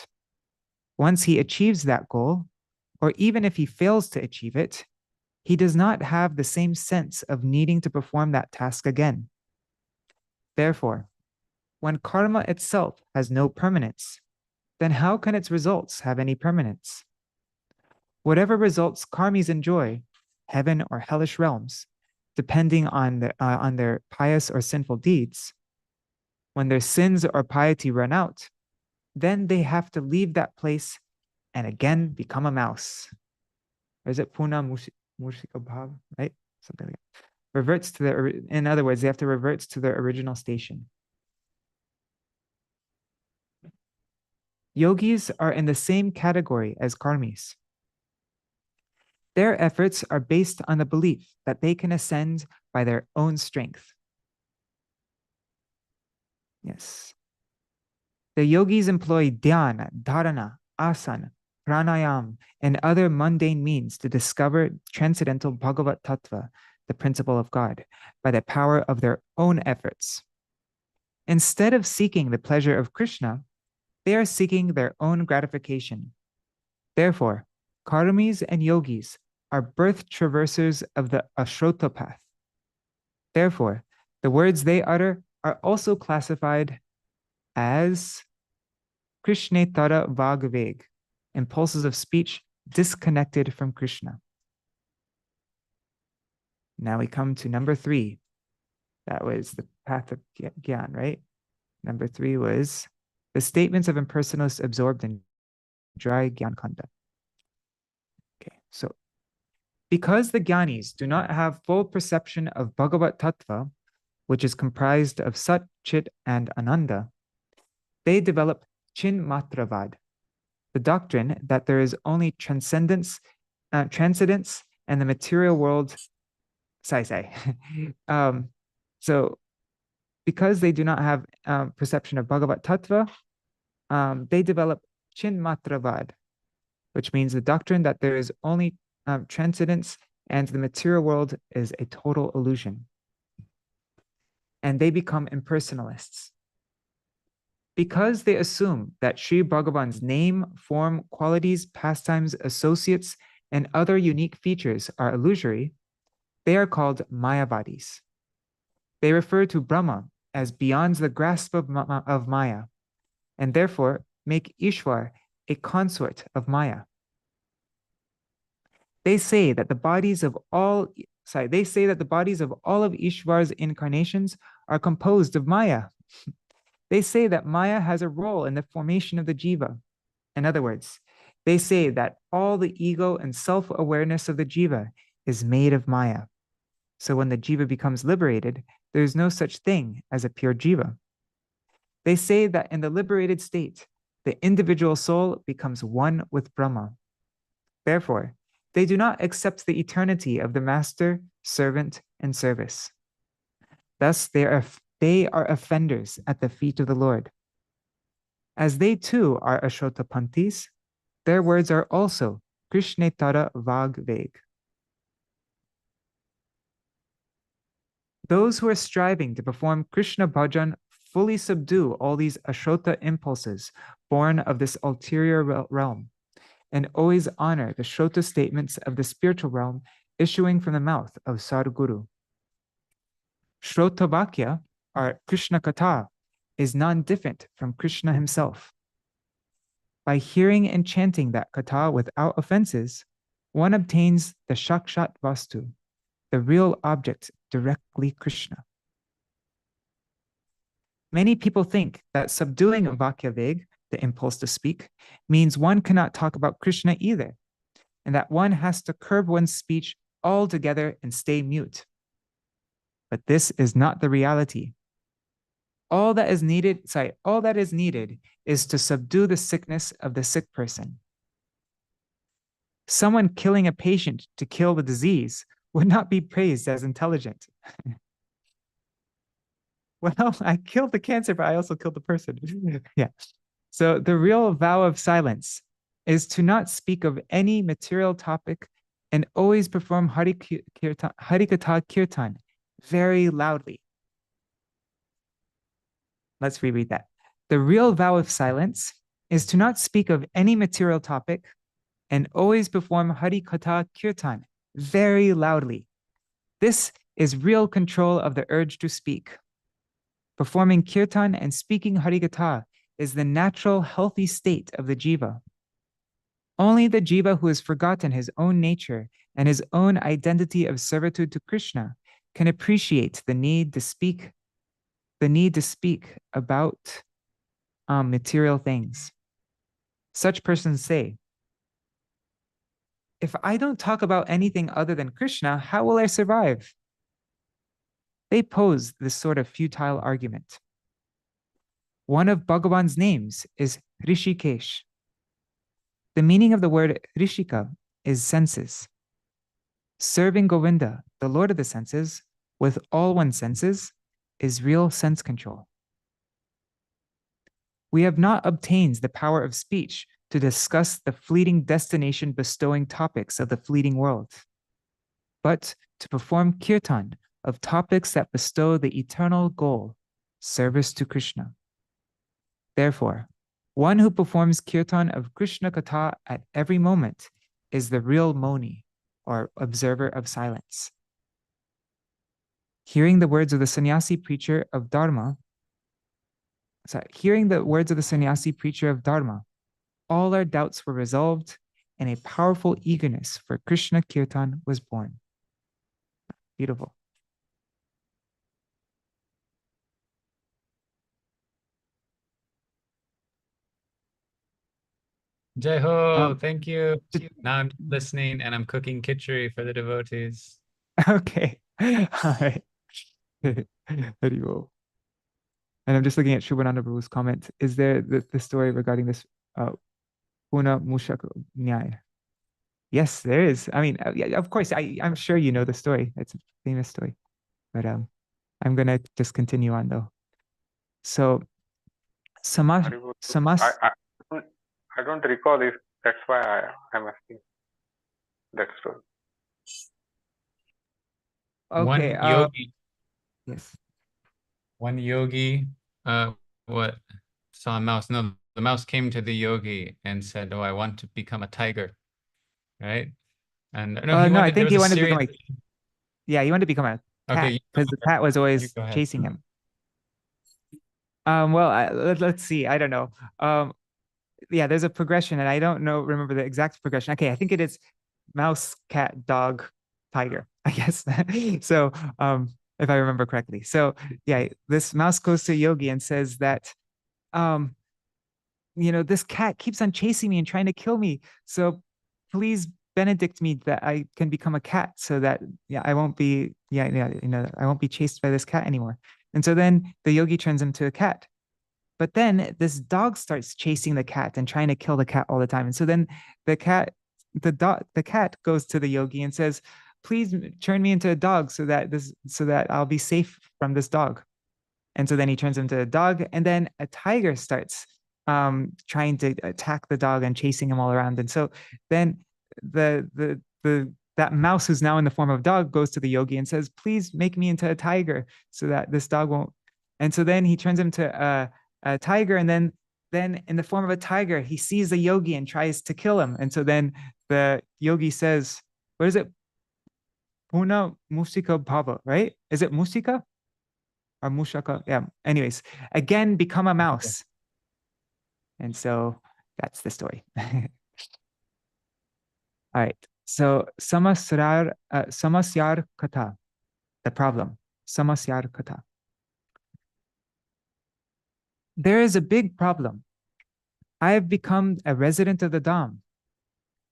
Once he achieves that goal, or even if he fails to achieve it, he does not have the same sense of needing to perform that task again. Therefore, when karma itself has no permanence, then how can its results have any permanence? Whatever results karmis enjoy, heaven or hellish realms, depending on their pious or sinful deeds, when their sins or piety run out, then they have to leave that place and again become a mouse. Or is it puna mushika bhav, right? Something like that. Reverts to their, in other words, they have to revert to their original station. Yogis are in the same category as karmis. Their efforts are based on the belief that they can ascend by their own strength. Yes. The yogis employ dhyana, dharana, asana, pranayam, and other mundane means to discover transcendental Bhagavat Tattva, the principle of God, by the power of their own efforts. Instead of seeking the pleasure of Krishna, they are seeking their own gratification. Therefore, karmis and yogis are birth traversers of the ashrota path. Therefore, the words they utter are also classified as Krishnetara Vagaveg, impulses of speech disconnected from Krishna. Now we come to number 3. That was the path of Gyan, right? Number 3 was the statements of impersonalists absorbed in dry Gyan Kanda. Okay, so because the Gyanis do not have full perception of Bhagavat Tattva, which is comprised of Sat, Chit, and Ananda, they develop Chinmatravad, the doctrine that there is only transcendence and the material world. So because they do not have perception of Bhagavat Tattva, they develop Chinmatravad, which means the doctrine that there is only transcendence and the material world is a total illusion. And they become impersonalists. Because they assume that Sri Bhagavan's name, form, qualities, pastimes, associates, and other unique features are illusory, they are called Mayavadis. They refer to Brahma as beyond the grasp of Maya, and therefore make Ishwar a consort of Maya. They say that the bodies of all of Ishwar's incarnations are composed of Maya. They say that Maya has a role in the formation of the jiva. In other words, they say that all the ego and self-awareness of the jiva is made of Maya. So when the jiva becomes liberated, there is no such thing as a pure jiva. They say that in the liberated state, the individual soul becomes one with Brahma. Therefore, they do not accept the eternity of the master, servant, and service. Thus, they are offenders at the feet of the Lord. As they too are Ashrotapantis, their words are also Krishnetara Vagveg. Those who are striving to perform Krishna bhajan fully subdue all these Ashrota impulses born of this ulterior realm, and always honor the Shrota statements of the spiritual realm issuing from the mouth of Sadhguru. Shrotabhakya, or Krishna Kathā, is non-different from Krishna himself. By hearing and chanting that Kathā without offenses, one obtains the Shakshat Vastu, the real object, directly Krishna. Many people think that subduing a Vakya Veg, the impulse to speak, means one cannot talk about Krishna either, and that one has to curb one's speech altogether and stay mute. But this is not the reality. All that is needed is to subdue the sickness of the sick person. Someone killing a patient to kill the disease would not be praised as intelligent. Well, I killed the cancer, but I also killed the person. Yeah. So the real vow of silence is to not speak of any material topic and always perform Harikatha Kirtan very loudly. Let's reread that. The real vow of silence is to not speak of any material topic and always perform Harikatha Kirtan very loudly. This is real control of the urge to speak. Performing Kirtan and speaking Harikatha is the natural, healthy state of the jiva. Only the jiva who has forgotten his own nature and his own identity of servitude to Krishna can appreciate the need to speak about material things. Such persons say, if I don't talk about anything other than Krishna, how will I survive? They pose this sort of futile argument. One of Bhagavan's names is Rishikesh. The meaning of the word Rishika is senses. Serving Govinda, the Lord of the senses, with all one's senses, is real sense control. We have not obtained the power of speech to discuss the fleeting destination bestowing topics of the fleeting world, but to perform kirtan of topics that bestow the eternal goal, service to Krishna. Therefore, one who performs kirtan of Krishna Kathā at every moment is the real Maunī, or observer of silence. Hearing the words of the sannyasi preacher of Dharma, all our doubts were resolved and a powerful eagerness for Krishna Kirtan was born. Beautiful. Jai Ho, thank you. Now I'm listening and I'm cooking khichdi for the devotees. Okay. All right. Haribol. And I'm just looking at Shubhananda Prabhu's comment. Is there the story regarding this Puna Mushak Nyaya? Yes, there is. I mean, yeah, of course, I'm sure you know the story. It's a famous story. But I'm going to just continue on though. So, I don't recall if that's why I'm asking that story. Okay. One yogi. Yes. One yogi, saw a mouse. No, the mouse came to the yogi and said, "Oh, I want to become a tiger." Right? And no, I think he wanted to become he wanted to become a cat because the cat was always chasing him. Well, let's see. I don't know. Yeah, there's a progression, and I don't remember the exact progression. Okay, I think it is mouse, cat, dog, tiger, I guess. So, if I remember correctly. So, yeah, this mouse goes to Yogi and says that, this cat keeps on chasing me and trying to kill me. So, please benedict me that I can become a cat, so that I won't be I won't be chased by this cat anymore. And so then the Yogi turns him to a cat. But then this dog starts chasing the cat and trying to kill the cat all the time. And so then the cat goes to the Yogi and says, "Please turn me into a dog so that I'll be safe from this dog." And so then he turns him into a dog, and then a tiger starts trying to attack the dog and chasing him all around. And so then that mouse, who's now in the form of dog, goes to the Yogi and says, "Please make me into a tiger so that this dog won't." And so then he turns him to a tiger, and then then in the form of a tiger, he sees a yogi and tries to kill him. And so then the yogi says, what is it? Puna musika bhava, right? Is it musika or mushaka? Yeah. Anyways, again, become a mouse. And so that's the story. All right. So Samasyāra Kathā, the problem. Samasyāra Kathā. There is a big problem. I have become a resident of the Dham.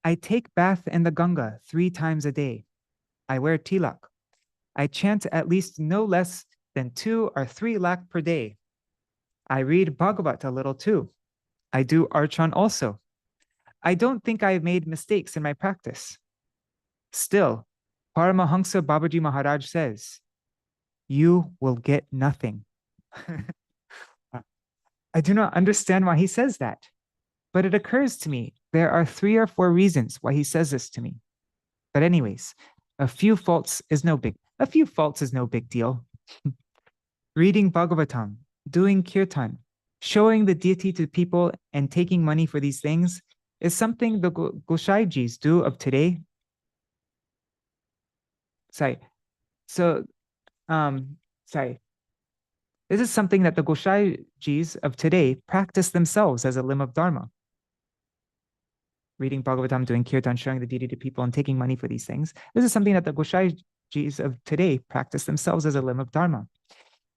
I take bath in the Ganga 3 times a day. I wear tilak. I chant at least no less than 2 or 3 lakh per day. I read Bhagavat a little too. I do archan also. I don't think I have made mistakes in my practice. Still, Paramahansa Babaji Maharaj says, you will get nothing. I do not understand why he says that, but it occurs to me there are 3 or 4 reasons why he says this to me. But anyways, a few faults is no big deal. Reading Bhagavatam, doing kirtan, showing the deity to people and taking money for these things is something the Goshaijis do of today. This is something that the Goshaijis of today practice themselves as a limb of Dharma. Reading Bhagavatam, doing kirtan, showing the deity to people, and taking money for these things. This is something that the Goshaijis of today practice themselves as a limb of Dharma.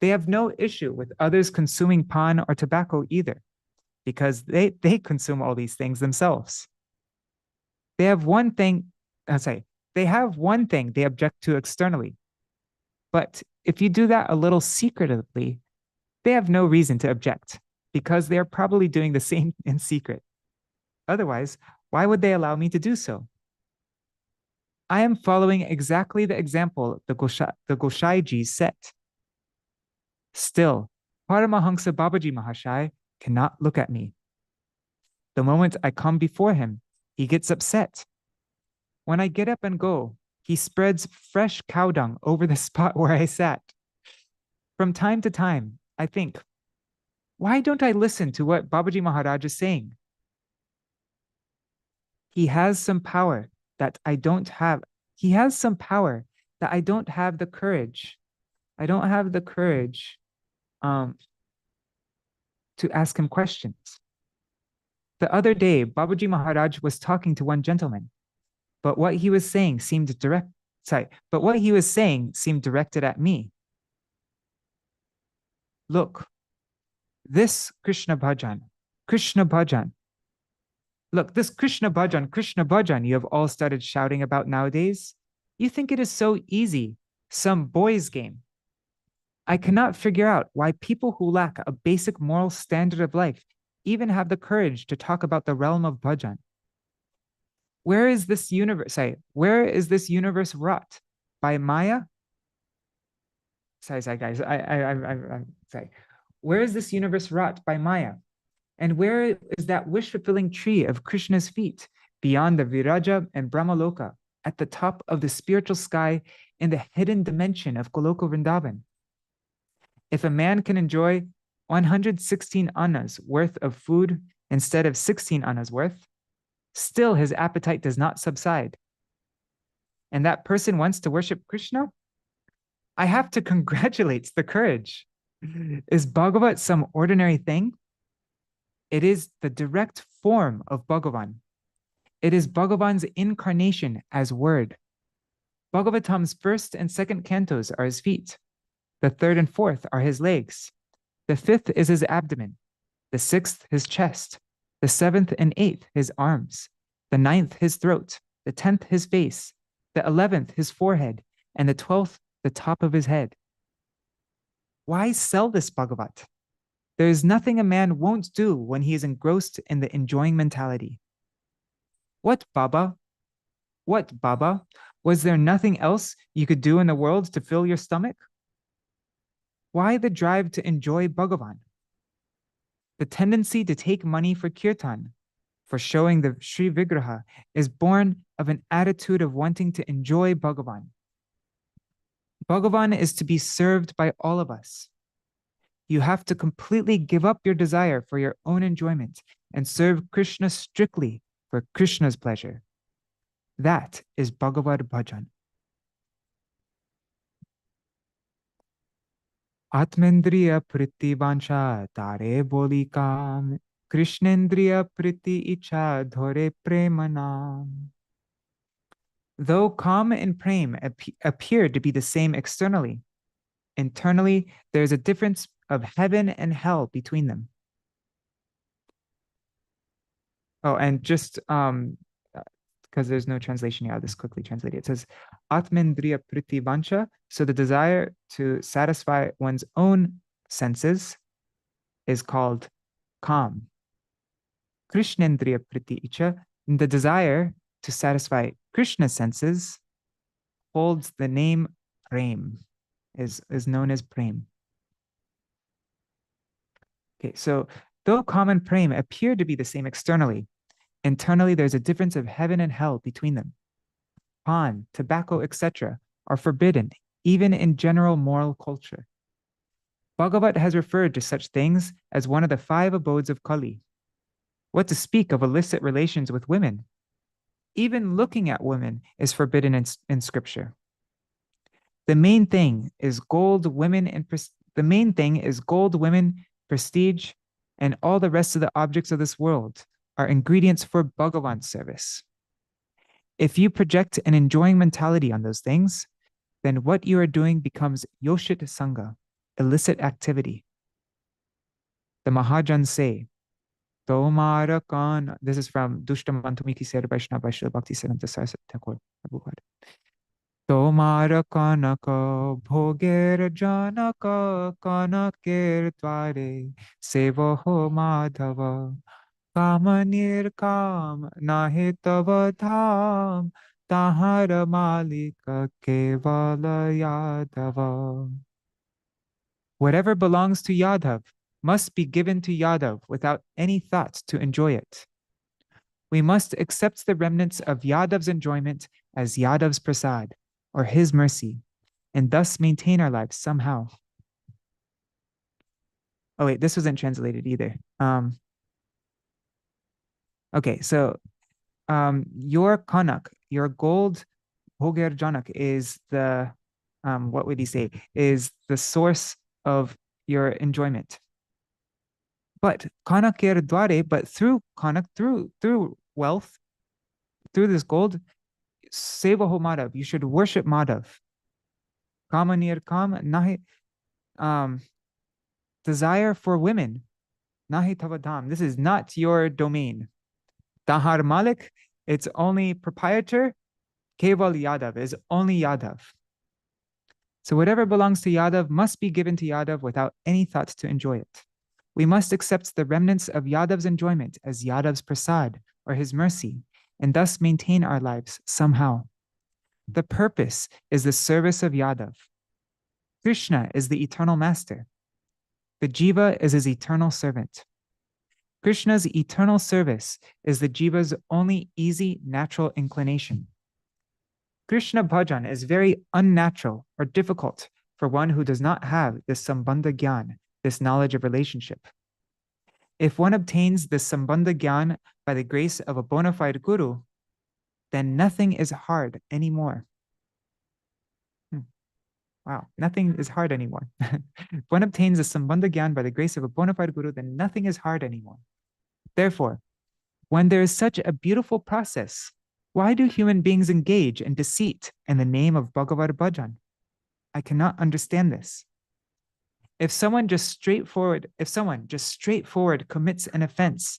They have no issue with others consuming pan or tobacco either, because they consume all these things themselves. They have one thing they object to externally. But if you do that a little secretively, they have no reason to object, because they are probably doing the same in secret. Otherwise, why would they allow me to do so? I am following exactly the example the Goshaijis set. Still, Paramahansa Babaji Mahashai cannot look at me. The moment I come before him, he gets upset. When I get up and go, he spreads fresh cow dung over the spot where I sat. From time to time, I think, why don't I listen to what Babaji Maharaj is saying? He has some power that I don't have. He has some power that I don't have the courage. I don't have the courage to ask him questions. The other day, Babaji Maharaj was talking to one gentleman, but what he was saying seemed directed at me. Look, this Krishna bhajan. Look, this Krishna bhajan you have all started shouting about nowadays. You think it is so easy, some boys' game. I cannot figure out why people who lack a basic moral standard of life even have the courage to talk about the realm of bhajan. Where is this universe wrought? By Maya? Sorry, guys. I'm sorry. Where is this universe wrought? By Maya? And where is that wish-fulfilling tree of Krishna's feet beyond the Vairāgya and Brahmaloka, at the top of the spiritual sky in the hidden dimension of Goloka Vrindavan? If a man can enjoy 116 annas worth of food instead of 16 annas worth, still his appetite does not subside. And that person wants to worship Krishna? I have to congratulate the courage. Is Bhagavat some ordinary thing? It is the direct form of Bhagavan. It is Bhagavan's incarnation as word. Bhagavatam's 1st and 2nd cantos are his feet. The 3rd and 4th are his legs. The 5th is his abdomen. The 6th, his chest. The 7th and 8th, his arms. The 9th, his throat. The 10th, his face. The 11th, his forehead. And the 12th, the top of his head. Why sell this Bhagavat? There is nothing a man won't do when he is engrossed in the enjoying mentality. What, Baba? What, Baba? Was there nothing else you could do in the world to fill your stomach? Why the drive to enjoy Bhagavan? The tendency to take money for kirtan, for showing the Sri Vigraha, is born of an attitude of wanting to enjoy Bhagavan. Bhagavan is to be served by all of us. You have to completely give up your desire for your own enjoyment and serve Krishna strictly for Krishna's pleasure. That is Bhagavad Bhajan. Atmendriya priti vansha tare boli kam, Krishnendriya priti icha dhore premanam. Though Kam and Prem appear to be the same externally, internally there is a difference of heaven and hell between them. Oh, and just because there's no translation here, I'll just quickly translate it. It says Atmendriya priti vansha, so the desire to satisfy one's own senses is called Kam. Krishnendriya priti icha, the desire to satisfy Krishna's senses holds the name Prem, is known as Prem. Okay, so though Kam and Prem appear to be the same externally, internally there's a difference of heaven and hell between them. Pan, tobacco, etc. are forbidden, even in general moral culture. Bhagavat has referred to such things as one of the 5 abodes of Kali. What to speak of illicit relations with women? Even looking at women is forbidden in scripture. The main thing is gold, women, prestige, and all the rest of the objects of this world are ingredients for Bhagavan's service. If you project an enjoying mentality on those things, then what you are doing becomes yoshit sangha, illicit activity. The Mahajans say, Tomara kan, this is from Dushta Mantumiki Ser Vaishnava Vaishnava Bhakti Siddhanta Saraswati Thakur. Tomara kanaka bhoger janaka kanakir dware sevaho madhava kamanir kam nahi tava dham tahara malika kevala yadava. Whatever belongs to Yadav must be given to Yadav without any thought to enjoy it. We must accept the remnants of Yadav's enjoyment as Yadav's prasad, or his mercy, and thus maintain our lives somehow. Oh wait, this wasn't translated either. Okay, so your kanak, your gold, Bhoger Janak, is the, what would he say, is the source of your enjoyment. But kanakir dware, but through kanak, through wealth, through this gold, sevaho madhav, you should worship Madhav. Kamanir kam nahi, desire for women, nahi tavadam, this is not your domain. Tahar malik, it's only proprietor. Keval Yadav is only Yadav. So whatever belongs to Yadav must be given to Yadav without any thought to enjoy it. We must accept the remnants of Yadav's enjoyment as Yadav's prasad, or his mercy, and thus maintain our lives somehow. The purpose is the service of Yadav. Krishna is the eternal master. The jiva is his eternal servant. Krishna's eternal service is the jiva's only easy, natural inclination. Krishna bhajan is very unnatural or difficult for one who does not have this sambandha gyan, this knowledge of relationship. If one obtains this sambandha gyan by the grace of a bona fide guru, then nothing is hard anymore. Wow, nothing is hard anymore. If one obtains a sambandha gyan by the grace of a bona fide guru, then nothing is hard anymore. Therefore, when there is such a beautiful process, why do human beings engage in deceit in the name of Bhagavad Bhajan? I cannot understand this. If someone just straightforward commits an offense,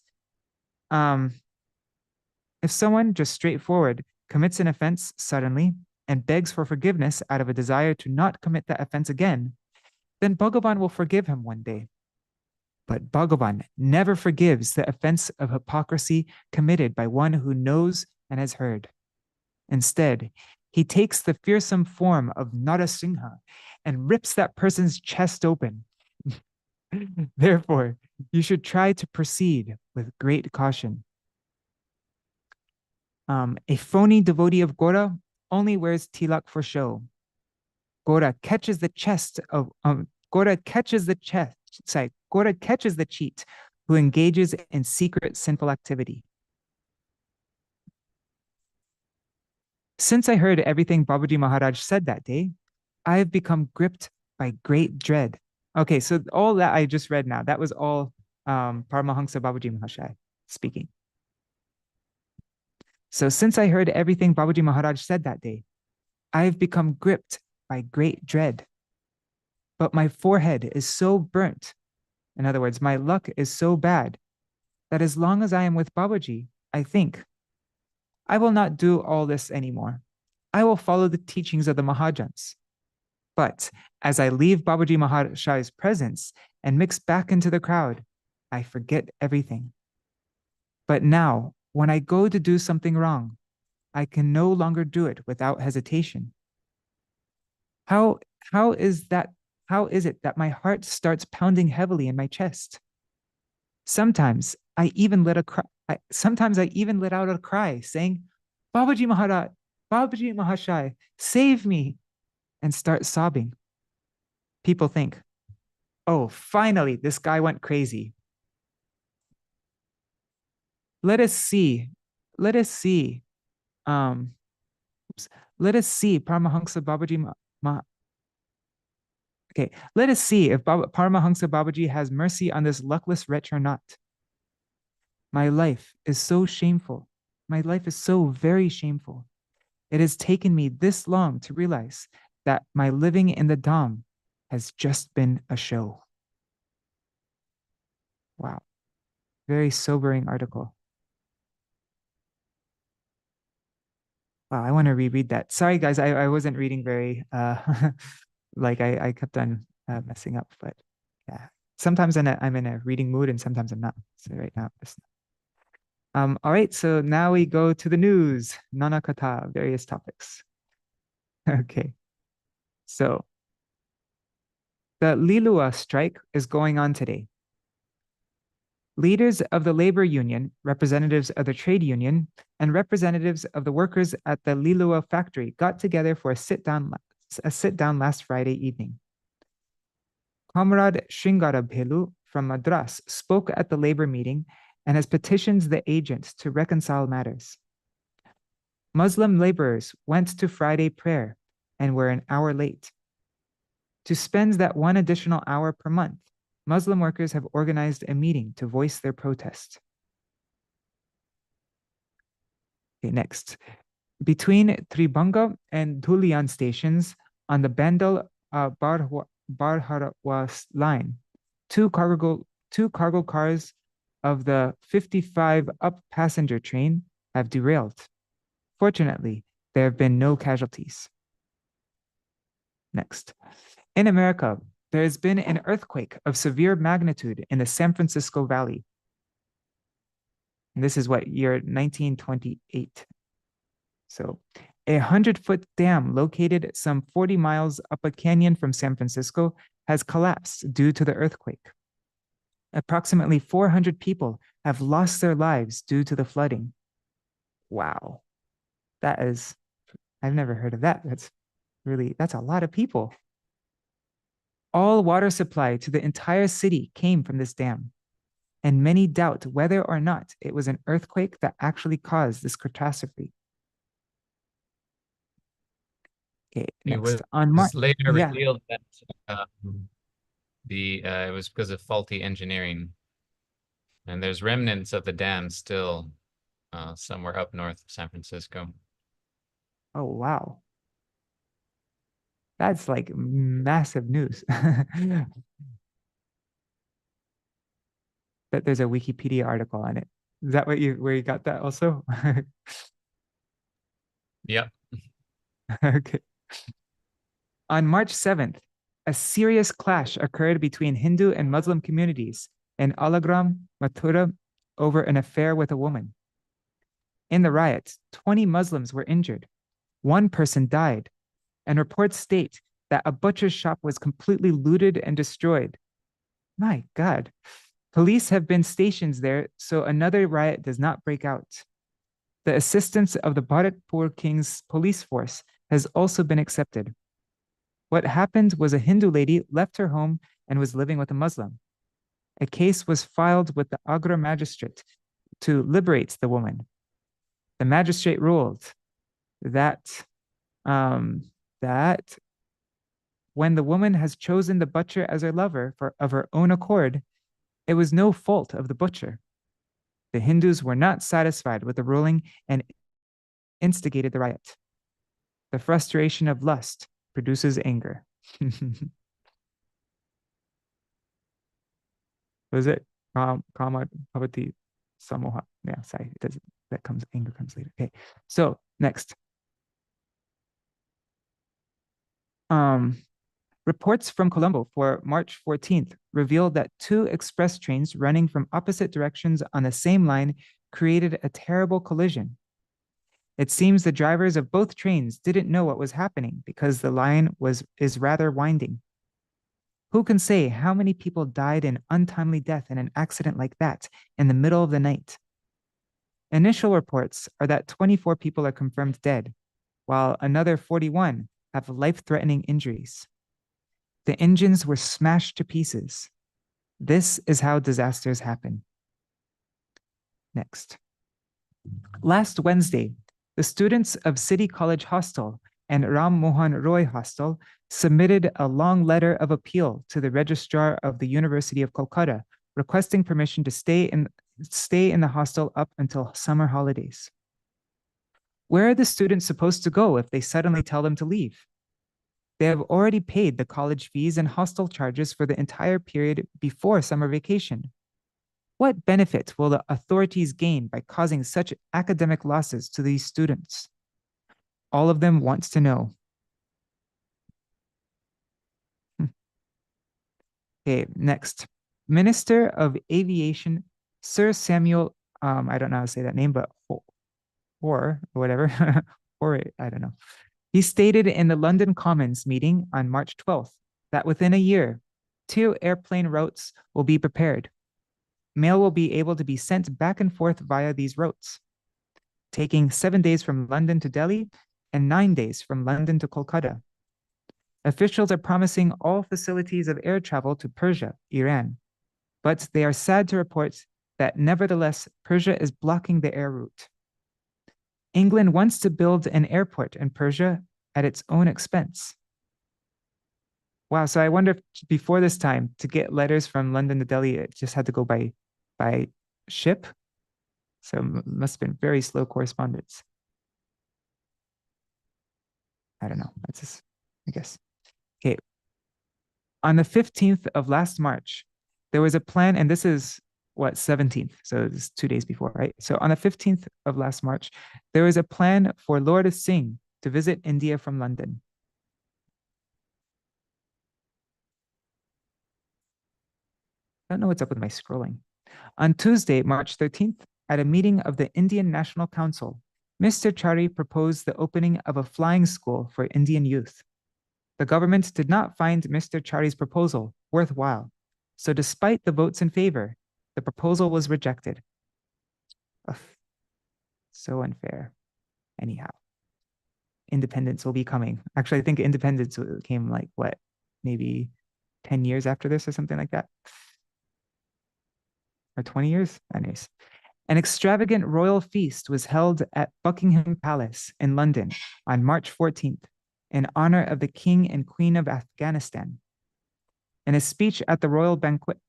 suddenly and begs for forgiveness out of a desire to not commit that offense again, then Bhagavan will forgive him one day. But Bhagavan never forgives the offense of hypocrisy committed by one who knows and has heard. Instead, he takes the fearsome form of Narasingha and rips that person's chest open. Therefore, you should try to proceed with great caution. A phony devotee of Gora only wears tilak for show. Gora catches the chest of Gora catches the Gora catches the cheat who engages in secret sinful activity. Since I heard everything Babaji Maharaj said that day, I have become gripped by great dread. Okay, so all that I just read now, that was all Paramahansa Babaji Maharaj speaking. So since I heard everything Babaji Maharaj said that day, I have become gripped by great dread. But my forehead is so burnt, in other words, my luck is so bad, that as long as I am with Babaji, I think, I will not do all this anymore. I will follow the teachings of the Mahajans. But as I leave Babaji Maharaj's presence and mix back into the crowd, I forget everything. But now, when I go to do something wrong, I can no longer do it without hesitation. How is it that my heart starts pounding heavily in my chest? Sometimes I even let out a cry saying, Babaji Maharaj, Babaji Mahashai, save me, and start sobbing. People think, oh, finally, this guy went crazy. Let us see Paramahansa Babaji let us see if Paramahansa Babaji has mercy on this luckless wretch or not. My life is so shameful. My life is so very shameful. It has taken me this long to realize that my living in the Dham has just been a show. Wow. Very sobering article. Wow, I want to reread that. Sorry, guys, I wasn't reading very, like I kept on messing up, but yeah. Sometimes I'm in a reading mood and sometimes I'm not. So right now, all right, so now we go to the news, Nana Kathā, various topics. Okay, so the Lilua strike is going on today. Leaders of the labor union, representatives of the trade union, and representatives of the workers at the Lilua factory got together for a sit-down last Friday evening. Comrade Sringara Bhelu from Madras spoke at the labor meeting and has petitioned the agents to reconcile matters. Muslim laborers went to Friday prayer and were an hour late. To spend that one additional hour per month, Muslim workers have organized a meeting to voice their protest. Okay, next. Between Tribanga and Dhulian stations on the Bandel Barharwa line, two cargo cars of the 55 up passenger train have derailed. Fortunately, there have been no casualties. Next. In America, there has been an earthquake of severe magnitude in the San Francisco Valley. And this is what, year 1928. So, a 100-foot dam located some 40 miles up a canyon from San Francisco has collapsed due to the earthquake. Approximately 400 people have lost their lives due to the flooding. Wow. That is, I've never heard of that. That's a lot of people. All water supply to the entire city came from this dam, and many doubt whether or not it was an earthquake that actually caused this catastrophe. Okay, next. It was on March later revealed that it was because of faulty engineering, and there's remnants of the dam still somewhere up north of San Francisco. Oh, wow. That's like massive news. But there's a Wikipedia article on it. Is that where you got that also? Yep. Okay. On March 7th, a serious clash occurred between Hindu and Muslim communities in Alagram, Mathura, over an affair with a woman. In the riot, 20 Muslims were injured. One person died, and reports state that a butcher's shop was completely looted and destroyed. My God. Police have been stationed there so another riot does not break out. The assistance of the Bharatpur King's police force has also been accepted. What happened was a Hindu lady left her home and was living with a Muslim. A case was filed with the Ācāra magistrate to liberate the woman. The magistrate ruled that when the woman has chosen the butcher as her lover of her own accord, it was no fault of the butcher. The Hindus were not satisfied with the ruling and instigated the riot. The frustration of lust produces anger. Was it kama bhavati samoha? Yeah, sorry, anger comes later. Okay, so next. Reports from Colombo for March 14th revealed that 2 express trains running from opposite directions on the same line created a terrible collision. It seems the drivers of both trains didn't know what was happening because the line is rather winding. Who can say how many people died in untimely death in an accident like that in the middle of the night? Initial reports are that 24 people are confirmed dead, while another 41 have life-threatening injuries. The engines were smashed to pieces. This is how disasters happen. Next. Last Wednesday, the students of City College Hostel and Ram Mohan Roy Hostel submitted a long letter of appeal to the registrar of the University of Kolkata, requesting permission to stay in the hostel up until summer holidays. Where are the students supposed to go if they suddenly tell them to leave? They have already paid the college fees and hostel charges for the entire period before summer vacation. What benefit will the authorities gain by causing such academic losses to these students? All of them wants to know. Okay, next. Minister of Aviation, Sir Samuel, I don't know how to say that name, but or whatever, or I don't know. He stated in the London Commons meeting on March 12th that within a year, 2 airplane routes will be prepared. Mail will be able to be sent back and forth via these routes, taking 7 days from London to Delhi and 9 days from London to Kolkata. Officials are promising all facilities of air travel to Persia, Iran, but they are sad to report that nevertheless, Persia is blocking the air route. England wants to build an airport in Persia at its own expense. Wow, so I wonder if before this time, to get letters from London to Delhi, it just had to go by ship. So it must have been very slow correspondence. I don't know, that's just, I guess. Okay. On the 15th of last March, there was a plan, and this is what, 17th, so it's 2 days before, right? So on the 15th of last March, there was a plan for Lord Singh to visit India from London. I don't know what's up with my scrolling. On Tuesday, March 13th, at a meeting of the Indian National Council, Mr. Chari proposed the opening of a flying school for Indian youth. The government did not find Mr. Chari's proposal worthwhile, so despite the votes in favor, the proposal was rejected. Ugh, so unfair. Anyhow, independence will be coming. Actually, I think independence came like what, maybe 10 years after this or something like that? Or 20 years? Anyways. An extravagant royal feast was held at Buckingham Palace in London on March 14th in honor of the King and Queen of Afghanistan. In a speech at the royal banquet,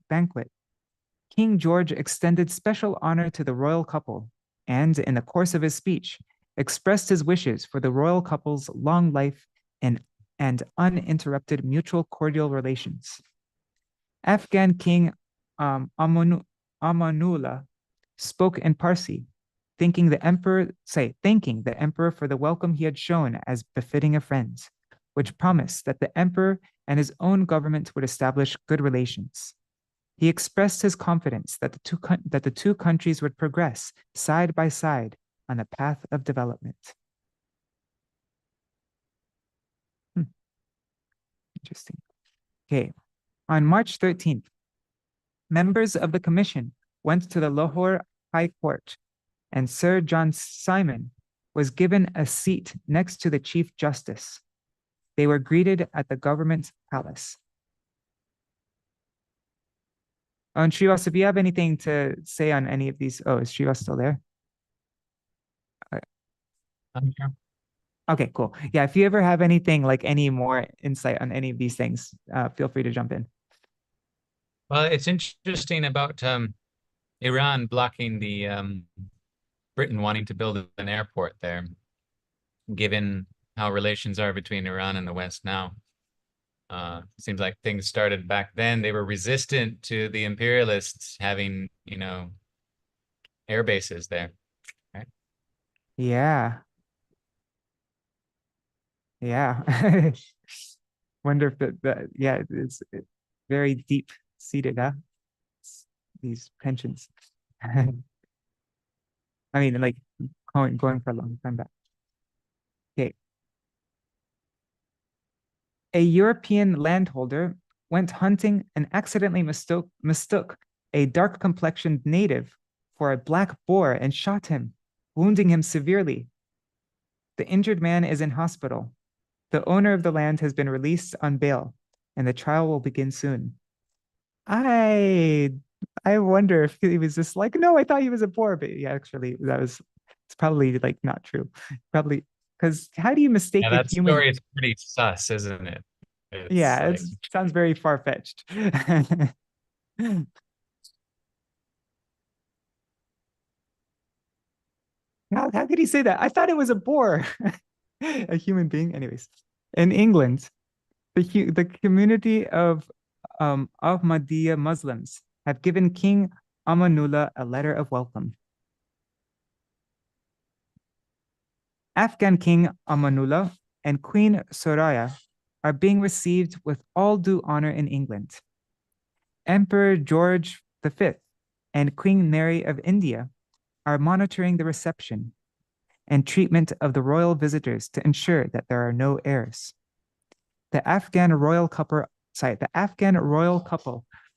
King George extended special honor to the royal couple and, in the course of his speech, expressed his wishes for the royal couple's long life and uninterrupted mutual cordial relations. Afghan King Amanullah spoke in Parsi, thanking the emperor for the welcome he had shown as befitting a friend, which promised that the emperor and his own government would establish good relations. He expressed his confidence that the two countries would progress side by side on the path of development. Interesting. Okay, on March 13th, members of the commission went to the Lahore High Court, and Sir John Simon was given a seat next to the Chief Justice. They were greeted at the government palace. And Śrīvāsa, if you have anything to say on any of these, oh, is Śrīvāsa still there? I'm here. Okay, cool. Yeah, if you ever have anything like any more insight on any of these things, feel free to jump in. Well, it's interesting about Iran blocking the Britain wanting to build an airport there, given how relations are between Iran and the West now. Seems like things started back then. They were resistant to the imperialists having, you know, air bases there. Right? Yeah. Yeah. Wonder if yeah, it's very deep seated, huh? These tensions. I mean, like going for a long time back. Okay. A European landholder went hunting and accidentally mistook a dark-complexioned native for a black boar and shot him, wounding him severely. The injured man is in hospital. The owner of the land has been released on bail, and the trial will begin soon. I wonder if he was just like, no, I thought he was a boar, but yeah, actually, it's probably like not true. Probably because how do you mistake a that human? story is pretty sus, isn't it? Yeah, like... it sounds very far-fetched. How could he say that? I thought it was a boar, a human being. Anyways, in England, the community of Ahmadiyya Muslims have given King Amanullah a letter of welcome. Afghan King Amanullah and Queen Soraya are being received with all due honor in England. Emperor George V and Queen Mary of India are monitoring the reception and treatment of the royal visitors to ensure that there are no errors. The Afghan royal couple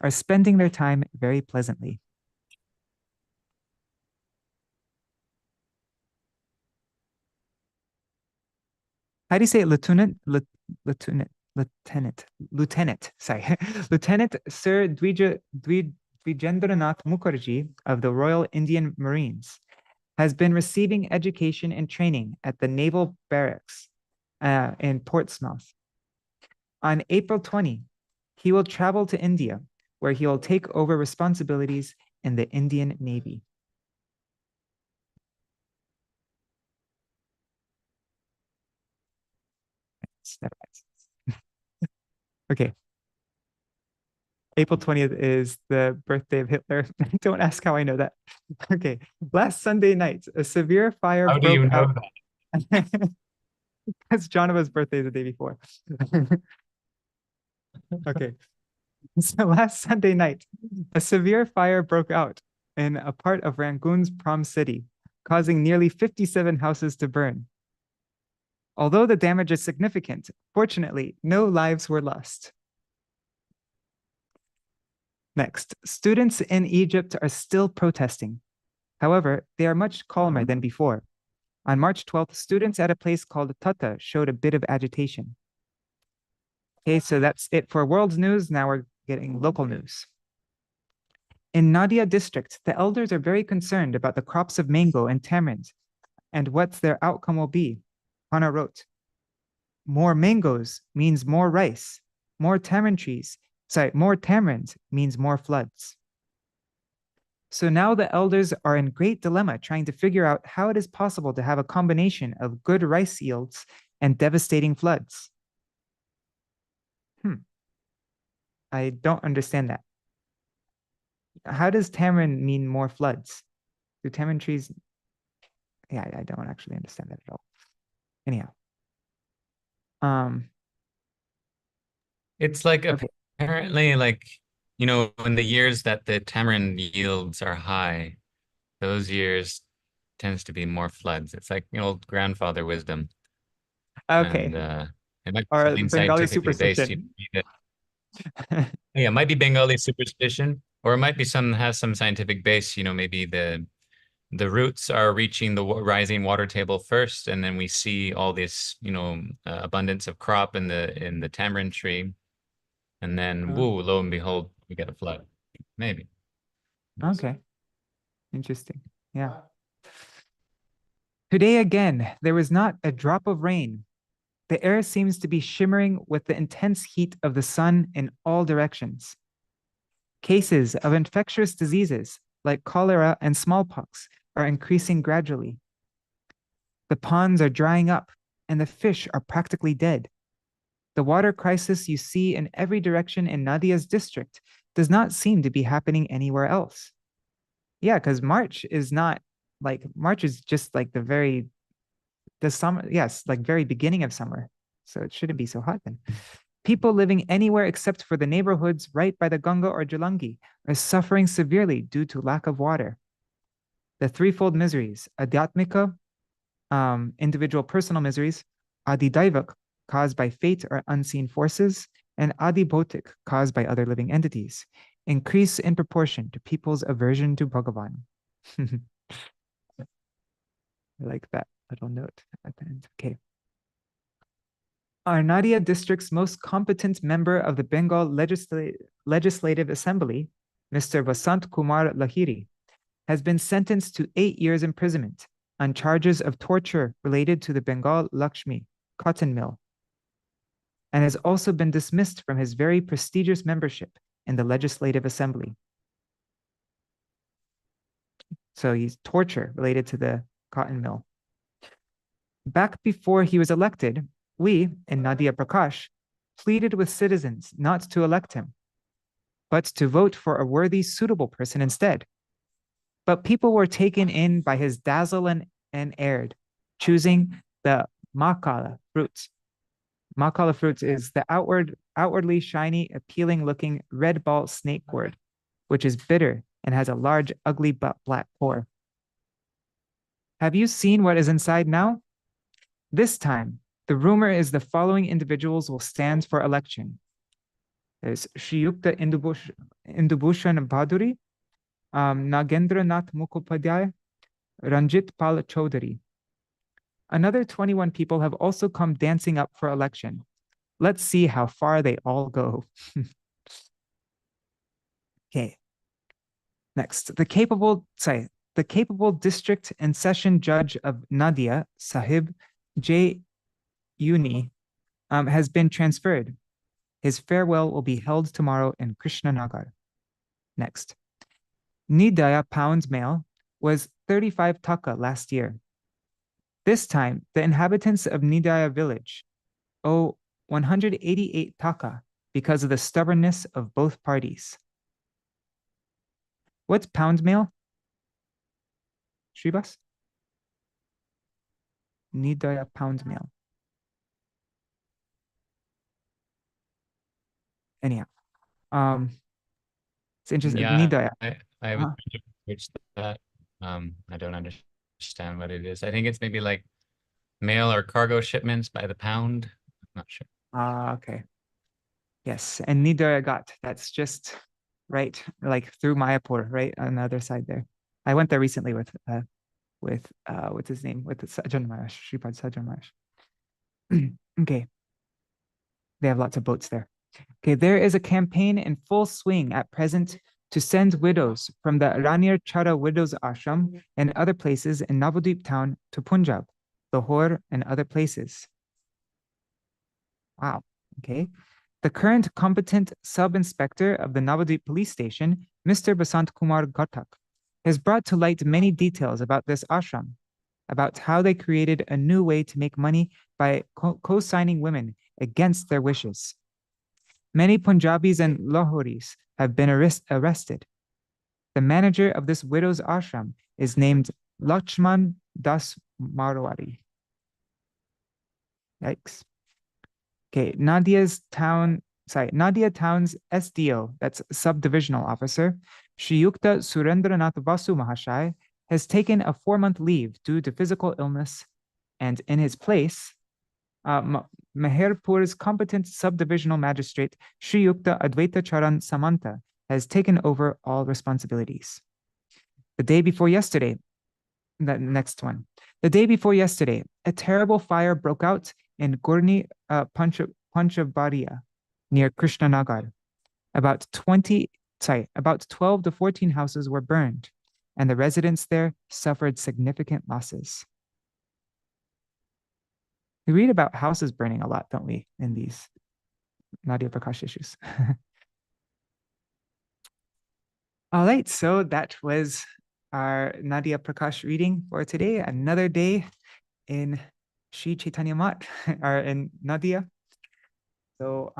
are spending their time very pleasantly. How do you say it? Lieutenant, sorry. Lieutenant Sir Dwijendranath Mukherjee of the Royal Indian Marines has been receiving education and training at the Naval Barracks in Portsmouth. On April 20, he will travel to India, where he will take over responsibilities in the Indian Navy. Okay. April 20th is the birthday of Hitler. Don't ask how I know that. Okay. Last Sunday night, a severe fire How do you know that? Because Jonava's birthday is the day before. Okay. So last Sunday night, a severe fire broke out in a part of Rangoon's Prom City, causing nearly 57 houses to burn. Although the damage is significant, fortunately, no lives were lost. Next, students in Egypt are still protesting. However, they are much calmer than before. On March 12th, students at a place called Cathā showed a bit of agitation. Okay, so that's it for world news. Now we're getting local news. In Nadīyā district, the elders are very concerned about the crops of mango and tamarind and what their outcome will be. Hana wrote, more mangoes means more rice, more tamarind means more floods. So now the elders are in great dilemma trying to figure out how it is possible to have a combination of good rice yields and devastating floods. I don't understand that. How does tamarind mean more floods? Do tamarind trees? Yeah, I don't actually understand that at all. Anyhow. It's like Okay. apparently like, you know, in the years that the tamarind yields are high, those years tends to be more floods. It's like, you know, old grandfather wisdom. Okay. And it might be Or something Bengali scientifically based. superstition. Yeah, it might be Bengali superstition, or it might be has some scientific base, you know, maybe the the roots are reaching the rising water table first, and then we see all this, abundance of crop in the tamarind tree, and then woo, lo and behold, we get a flood. Maybe. Okay. Interesting. Yeah. Today again, there was not a drop of rain. The air seems to be shimmering with the intense heat of the sun in all directions. Cases of infectious diseases like cholera and smallpox are increasing gradually. The ponds are drying up and the fish are practically dead. The water crisis you see in every direction in Nadīya's district does not seem to be happening anywhere else. Yeah, because March is just like the summer, yes, like very beginning of summer. So it shouldn't be so hot then. People living anywhere except for the neighborhoods right by the Ganga or Jalangi are suffering severely due to lack of water. The threefold miseries, Adhyatmika, individual personal miseries, Adidaivak, caused by fate or unseen forces, and Adibhotik, caused by other living entities, increase in proportion to people's aversion to Bhagavan. I like that little note at the end. Okay. Our Nadīyā district's most competent member of the Bengal Legislative Assembly, Mr. Vasant Kumar Lahiri, has been sentenced to 8 years imprisonment on charges of torture related to the Bengal Lakshmi cotton mill, and has also been dismissed from his very prestigious membership in the Legislative Assembly. So he's torture related to the cotton mill. Back before he was elected, we, in Nadīyā Prakāśa, pleaded with citizens not to elect him, but to vote for a worthy, suitable person instead. But people were taken in by his dazzle and aired, choosing the Makala fruits. Makala fruits is the outwardly shiny, appealing-looking red ball snake gourd, which is bitter and has a large, ugly black core. Have you seen what is inside now? This time, the rumor is the following individuals will stand for election. There's Yukta Indubhushan Bhaduri, Nagendra Nath Mukhopadhyay, Ranjit Pal Chaudhary. Another 21 people have also come dancing up for election. Let's see how far they all go. Okay. Next, the capable district and session judge of Nadīyā, Sahib J. Uni, has been transferred. His farewell will be held tomorrow in Krishnanagar. Next, Nidaya pound mail was 35 taka last year. This time, the inhabitants of Nidaya village owe 188 taka because of the stubbornness of both parties. What's pound mail? Śrīvāsa? Nidaya pound mail. Anyhow, it's interesting. Yeah, Nidaya. I would research that. I don't understand what it is. I think it's maybe like mail or cargo shipments by the pound. I'm not sure. Okay. Yes, and Nidaya Ghat. That's just right, like through Mayapur, right on the other side there. I went there recently with what's his name, with the Sajjan Maharaj, Shripad Sajjan Maharaj. Okay. They have lots of boats there. Okay, there is a campaign in full swing at present to send widows from the Ranir Chara Widows Ashram and other places in Navadvip town to Punjab, Lahore, and other places. Wow, okay. The current competent sub-inspector of the Navadvip police station, Mr. Basant Kumar Ghatak, has brought to light many details about this ashram, about how they created a new way to make money by co-signing women against their wishes. Many Punjabis and Lahoris have been arrested. The manager of this widow's ashram is named Lakshman Das Marwari. Yikes. Okay, Nadīyā town's SDO, that's subdivisional officer, Shri Yukta Surendranath Vasu Mahashai, has taken a 4-month leave due to physical illness, and in his place, Meherpur's competent subdivisional magistrate, Shri Yukta Advaita Charan Samanta, has taken over all responsibilities. The day before yesterday, the next one. The day before yesterday, a terrible fire broke out in Gorni Panchabariya near Krishnanagar. About 12 to 14 houses were burned, and the residents there suffered significant losses. We read about houses burning a lot, don't we, in these Nadīyā Prakāśa issues? All right, so that was our Nadīyā Prakāśa reading for today. Another day in Sri Chaitanya Mat, or in Nadīyā. So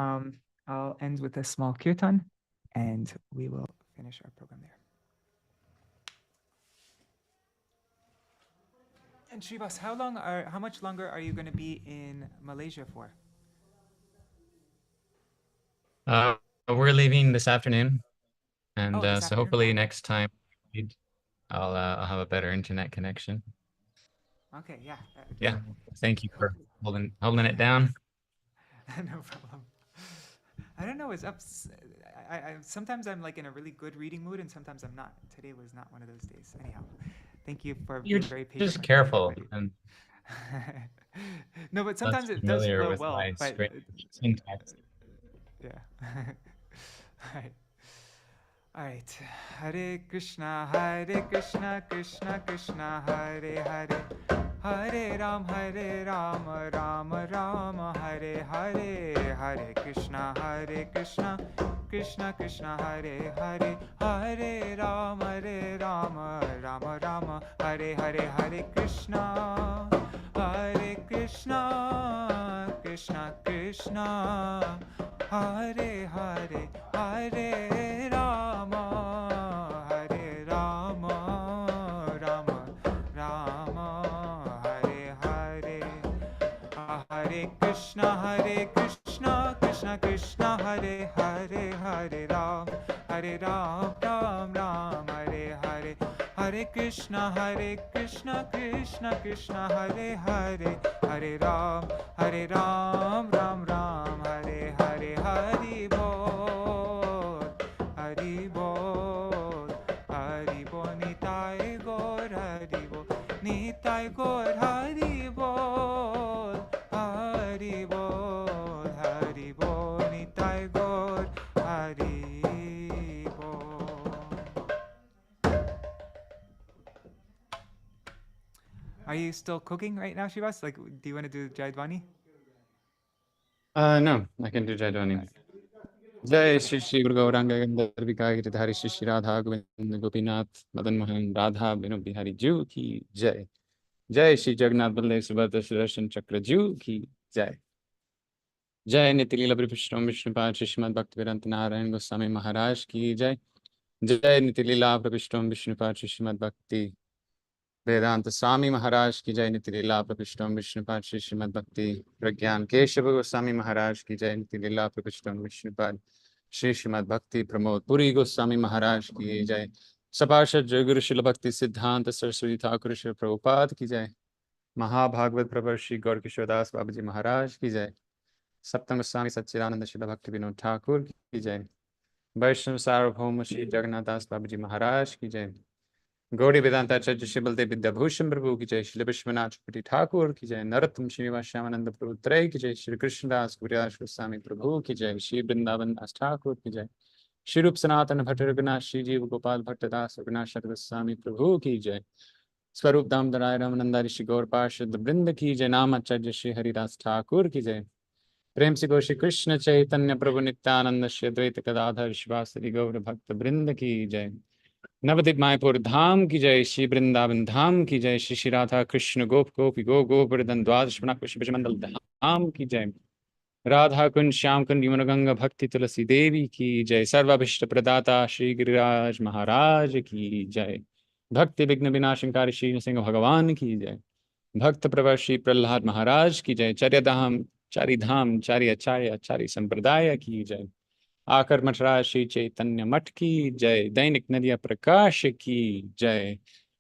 I'll end with a small kirtan, and we will finish our program there. And Śrīvāsa, how much longer are you going to be in Malaysia for? We're leaving this afternoon, and this so afternoon? hopefully next time I'll have a better internet connection. Okay, yeah. Yeah, thank you for holding it down. No problem. I don't know what's up. Sometimes I'm like in a really good reading mood, and sometimes I'm not. Today was not one of those days. Anyhow, thank you for being very patient. Just careful. And no, but sometimes it does flow well. But, yeah. All right. Hare Krishna, Krishna Krishna, Hare Hare. Hare Ram, Rama Rama, Hare Hare. Hare Krishna, Krishna Krishna, Hare Hare. Hare Rama, Rama Rama, Hare Hare. Hare Krishna, Krishna Krishna, Hare Hare. Hare Rama, Rama Rama, Hare Hare. Hare Krishna, Krishna Krishna, Hare Hare. Hare Ram, Ram Ram, Hare Hare. Hare Krishna, Krishna Krishna, Hare Hare. Hare Ram, Ram Ram, Hare Hare. Hari Bol, Hari Bol, Hari Bol, Nitai Gaur, Hari Bol, Nitai Gaur, Hari Bol, Hari Bol, Hari Bol, Nitai Gaur, Hari Bol. Are you still cooking right now, Śrīvāsa? Like, do you want to do Jaidvani? No, I can do Jaidvani. Jai Shri Shri Guru Gauranga Gandharvika Giridhari Shri Shri Radha Govinda Gopinath Madan Mohan Radha Bino Bihari Ju Ki Jai. Jai Shri Jagannath Baldev Subhadra Sudarshan Chakra Ju Ki Jai. Jai Niti Leela Prabhupada Vishnupad Shri Srimad Bhaktivedanta Narayan Goswami Maharaj Ki Jai. Jai Niti Leela Prabhupada Vishnupad Shri Srimad Bhakti Vedanta Swami Maharaj Ki Jai. Niti Leela Prabhupada Vishnupad Shri Srimad Bhakti Pragyan Keshava Goswami Maharaj Ki Jai. Niti Leela Prabhupada Vishnupad Shri Srimad Bhakti Pramod Puri Goswami Maharaj Ki Jai. Sapashad Jai Guru Shila Bhakti Siddhanta Saraswati Thakur Shri Prabhupada Ki Jai. Mahabhagavad Prabhu Shri Gaur Kishore Das Babaji Maharaj Ki Jai. Saptam Goswami Satchidananda Shila Bhakti Vinod Thakur Ki Jai. Vaishnava Sarvabhauma Shri Jagannath Das Babaji Maharaj Ki Jai. Gauri Vedanta Acharya Shri Baldev Vidyabhushan Prabhu Ki Jai. Shri Vishwanath Chakravarti Thakur Ki Jai. Narottam Śrīvāsa Shyamananda Prabhu Tray Ki Jai. Shri Krishna Das Guridas Goswami Prabhu Ki Jai. Shri Vrindavan Das Thakur Ki Jai. Shri Rup Sanatana Bhatta Raghunath Shri Jeev Gopal Bhatta Das Raghunath Goswami Prabhu Ki Jai. Swarup Damodar Ramanandari Shri Gaur Parshad Vrinda Ki Jai. Nam Acharya Shri Haridas Thakur Ki Jai. Prem Se Goshi Krishna Chaitanya Prabhu Nityananda Shri Advaita Gadadhar Shivasari Gaura Bhakta Vrinda Ki Jai. Navadip Mayapur Dham Ki Jai. Shri Vrindavan Dham Ki Jai. Shri Shri Radha Krishna Gop Gopi Go Govardhan Dwadash Panakush Bhajamandal Dham Ki Jai. Radha Kund Shyam Kund Yamuna Ganga Bhakti Tulasi Devi Ki Jai. Sarva Bhishta Pradata Shri Giriraj Maharaj Ki Jai. Bhakti Vigna Vinashankari Shri Nrsimha Bhagavan Ki Jai. Bhakta Pravar Shri Prahlad Maharaj Ki Jai. Charya Dham Chari Dham Chari Acharya Chari Sampradaya Ki Jai. Ācāra Maṭrāya Shri Chaitanya Maṭh Ki Jai. Dainik Nadīyā Prakāśa Ki Jai.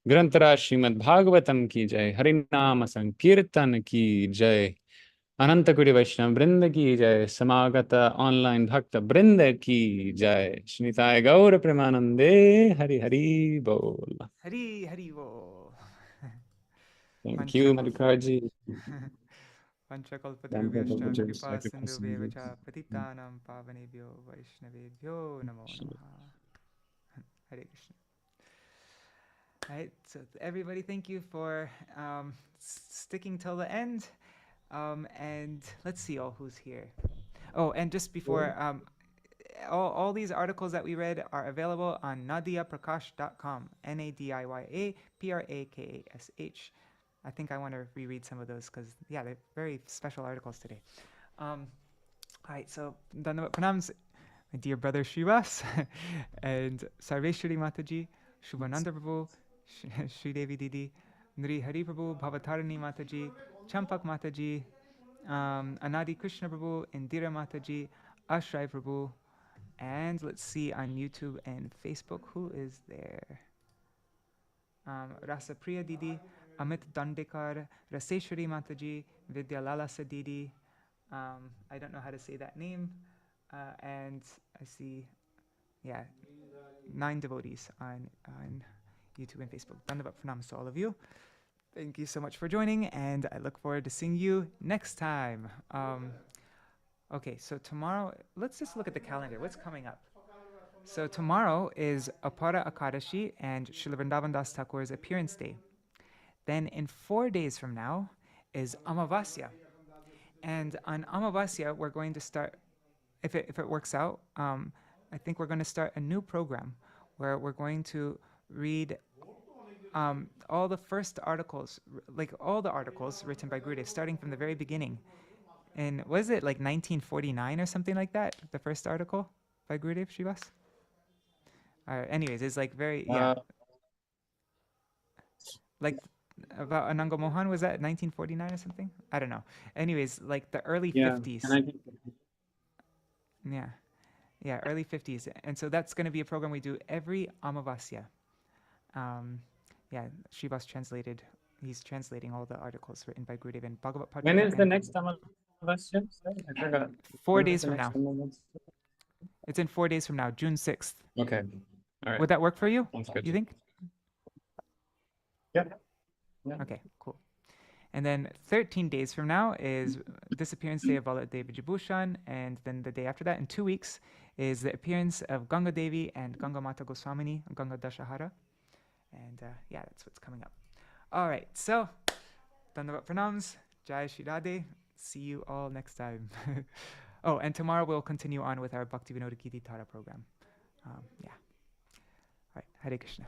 Granthara Srimad Bhagavatam Ki Jai. Harinama Sankirtan Ki Jai. Anantakuri Vaishnava Vrinda Ki Jai. Samagata Online Bhakta Vrinda Ki Jai. Shnitai Gaura Premanande Hari Hari Bol. Hari Hari Bol. Thank you, Madhukarji. Panchakalpatarubhyascha kripa sindhubheva cha patitanam pavanebhyo vaishnavebhyo namo namaha. Hare Krishna. All right, so everybody, thank you for sticking till the end. And let's see who's here. Oh, and just before, all these articles that we read are available on nadiyaprakāsh.com, NADIYAPRAKASH. I think I want to reread some of those because, yeah, they're very special articles today. All right, so Dandavat Pranams, my dear brother Śrīvāsa, and Sarveshwari Mataji, Shubhananda Prabhu, Shri Devi Didi, Nri Hari Prabhu, Bhavatarani Mataji, Champak Mataji, Anadi Krishna Prabhu, Indira Mataji, Ashray Prabhu, and let's see on YouTube and Facebook who is there. Rasa Priya Didi, Amit Dandekar, Raseshwari Mataji, Vidya Lalasa Didi. I don't know how to say that name. And I see, 9 devotees on YouTube and Facebook. Dandavat Pranams to all of you. Thank you so much for joining, and I look forward to seeing you next time. Okay, so tomorrow, let's just look at the calendar. What's coming up? So tomorrow is Ācāra Ekadashi and Srila Vrindavan Das Thakur's appearance day. Then in 4 days from now is Amavasya. And on Amavasya, we're going to start, if it works out, I think we're going to start a new program where we're going to read all the first articles, like all the articles written by Gurudev, starting from the very beginning. And was it like 1949 or something like that, the first article by Gurudev, Śrīvāsa? Anyways, it's like very, like about Ananga Mohan, was that 1949 or something? I don't know. Anyways, like the early 50s. Yeah, early 50s. And so that's going to be a program we do every Amavasya. Śrīvāsa he's translating all the articles written by Gurudev and Bhagavad Padma. When is the next Amavasya? 4 days from now. It's in 4 days from now, June 6th. Okay. All right. Would that work for you? Sounds good. You think? Yeah. Okay, cool. And then 13 days from now is disappearance day of Baladev Vijabhushan, and then the day after that, in 2 weeks, is the appearance of Ganga Devi and Ganga Mata Goswamini, Ganga Dashahara. And that's what's coming up. All right, so Dandavat Pranams, Jai Shri Radhe. See you all next time. Oh, and tomorrow we'll continue on with our Bhaktivinoda Kirti Tara program. All right, Hare Krishna.